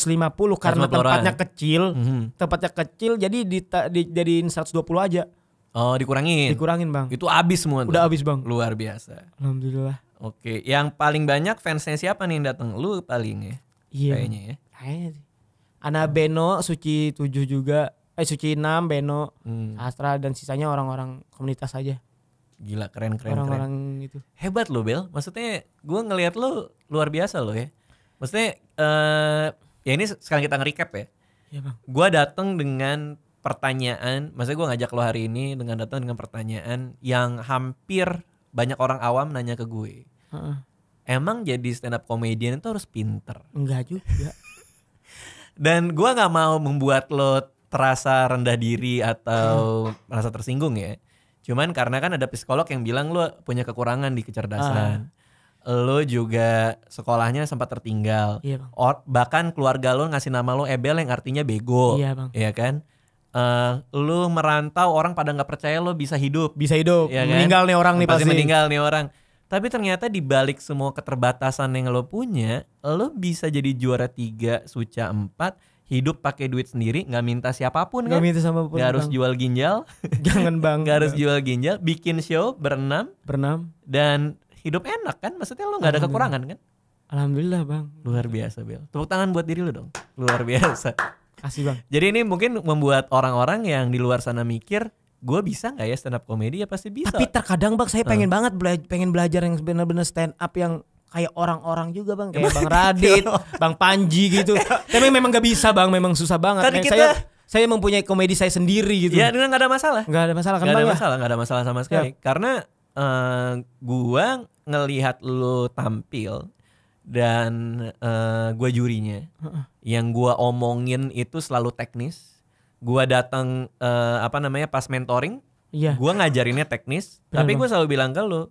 karena tempatnya orang. kecil. Tempatnya kecil jadi dijadiin 120 aja. Oh, dikurangin Bang. Itu habis semua tuh. Udah habis Bang. Luar biasa. Alhamdulillah. Oke, yang paling banyak fansnya siapa nih yang datang? Lu paling ya? Iya. Kayaknya ya. Kayaknya sih. Ana Beno, Suci 7 juga. Suci 6, Beno, Astra dan sisanya orang-orang komunitas aja. Gila, keren. Orang-orang itu. Hebat lo Bel. Maksudnya gue ngelihat lo luar biasa lo ya. Maksudnya ya ini sekarang kita nge-recap ya. Iya Bang. Gue datang dengan pertanyaan, maksudnya gue ngajak lo hari ini datang dengan pertanyaan yang hampir banyak orang awam nanya ke gue. Emang jadi stand up comedian itu harus pinter? Enggak juga. Dan gue nggak mau membuat lo terasa rendah diri atau merasa tersinggung ya. Cuman karena kan ada psikolog yang bilang lo punya kekurangan di kecerdasan. Lo juga sekolahnya sempat tertinggal. Iya Bang. Bahkan keluarga lo ngasih nama lo Ebel yang artinya bego. Iya Bang. Iya kan? Lo merantau, orang pada nggak percaya lo bisa hidup. Ya kan? Meninggal nih orang nih pasti. Meninggal nih orang. Tapi ternyata di balik semua keterbatasan yang lo punya, lo bisa jadi juara 3, Suca 4, hidup pakai duit sendiri, nggak minta siapapun kan? Nggak minta siapapun. Nggak harus jual ginjal. Jangan Bang. Nggak harus jual ginjal, bikin show berenam. Dan hidup enak kan? Maksudnya lo nggak ada kekurangan kan? Alhamdulillah Bang. Luar biasa Bel. Tepuk tangan buat diri lo dong. Luar biasa. Kasih Bang. Jadi ini mungkin membuat orang-orang yang di luar sana mikir, gue bisa nggak ya stand up comedy? Ya pasti bisa. Tapi terkadang Bang saya pengen banget pengen belajar yang benar-benar stand up yang kayak orang-orang juga Bang, kayak Bang Radit, Bang Panji gitu. Tapi memang nggak bisa Bang, memang susah banget. Tadi kita saya mempunyai komedi saya sendiri gitu. Ya, nggak ada masalah. Nggak ada masalah kan Bang? Nggak ada masalah sama sekali. Ya. Karena gua ngelihat lo tampil dan gua jurinya. Yang gua omongin itu selalu teknis. Gua datang pas mentoring. Iya. Gua ngajarinnya teknis. Tapi gua selalu bilang ke lo,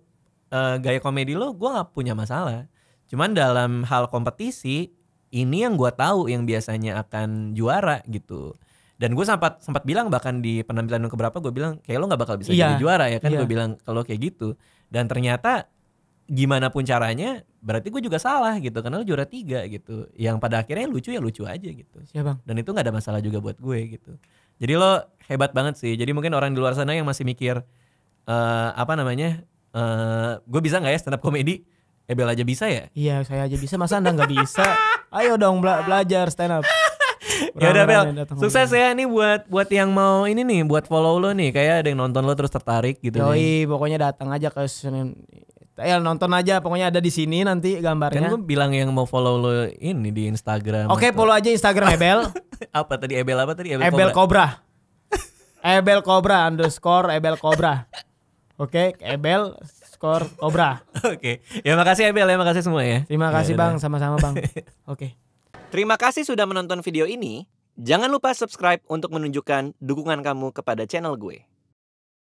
gaya komedi lo gua nggak punya masalah. Cuman dalam hal kompetisi ini yang gua tahu yang biasanya akan juara gitu. Dan gue sempat bilang bahkan di penampilan keberapa gue bilang kayak lo nggak bakal bisa jadi juara ya kan. Gue bilang kalau kayak gitu. Dan ternyata gimana pun caranya berarti gue juga salah gitu karena lo juara 3 gitu. Yang pada akhirnya lucu ya lucu aja gitu. Siap Bang. Dan itu nggak ada masalah juga buat gue gitu. Jadi lo hebat banget sih. Jadi mungkin orang di luar sana yang masih mikir gue bisa nggak ya stand up comedy? Ebel aja bisa ya? Iya saya aja bisa, masa Anda nggak bisa? Ayo dong belajar stand up. Ya udah Bel, sukses ya nih buat yang mau ini nih, buat follow lo nih, kayak ada yang nonton lo terus tertarik gitu. Yoi, pokoknya datang aja ke nonton aja, pokoknya ada di sini nanti gambarnya. Kan gue bilang yang mau follow lo ini di Instagram. Oke, follow aja Instagram Ebel. Apa tadi Ebel apa tadi? Ebel Cobra. Ebel Cobra _ Ebel Cobra. Oke, Ebel Cobra. Oke. Ya makasih Ebel ya, makasih semua ya. Terima kasih Bang, sama-sama Bang. Oke. Terima kasih sudah menonton video ini. Jangan lupa subscribe untuk menunjukkan dukungan kamu kepada channel gue.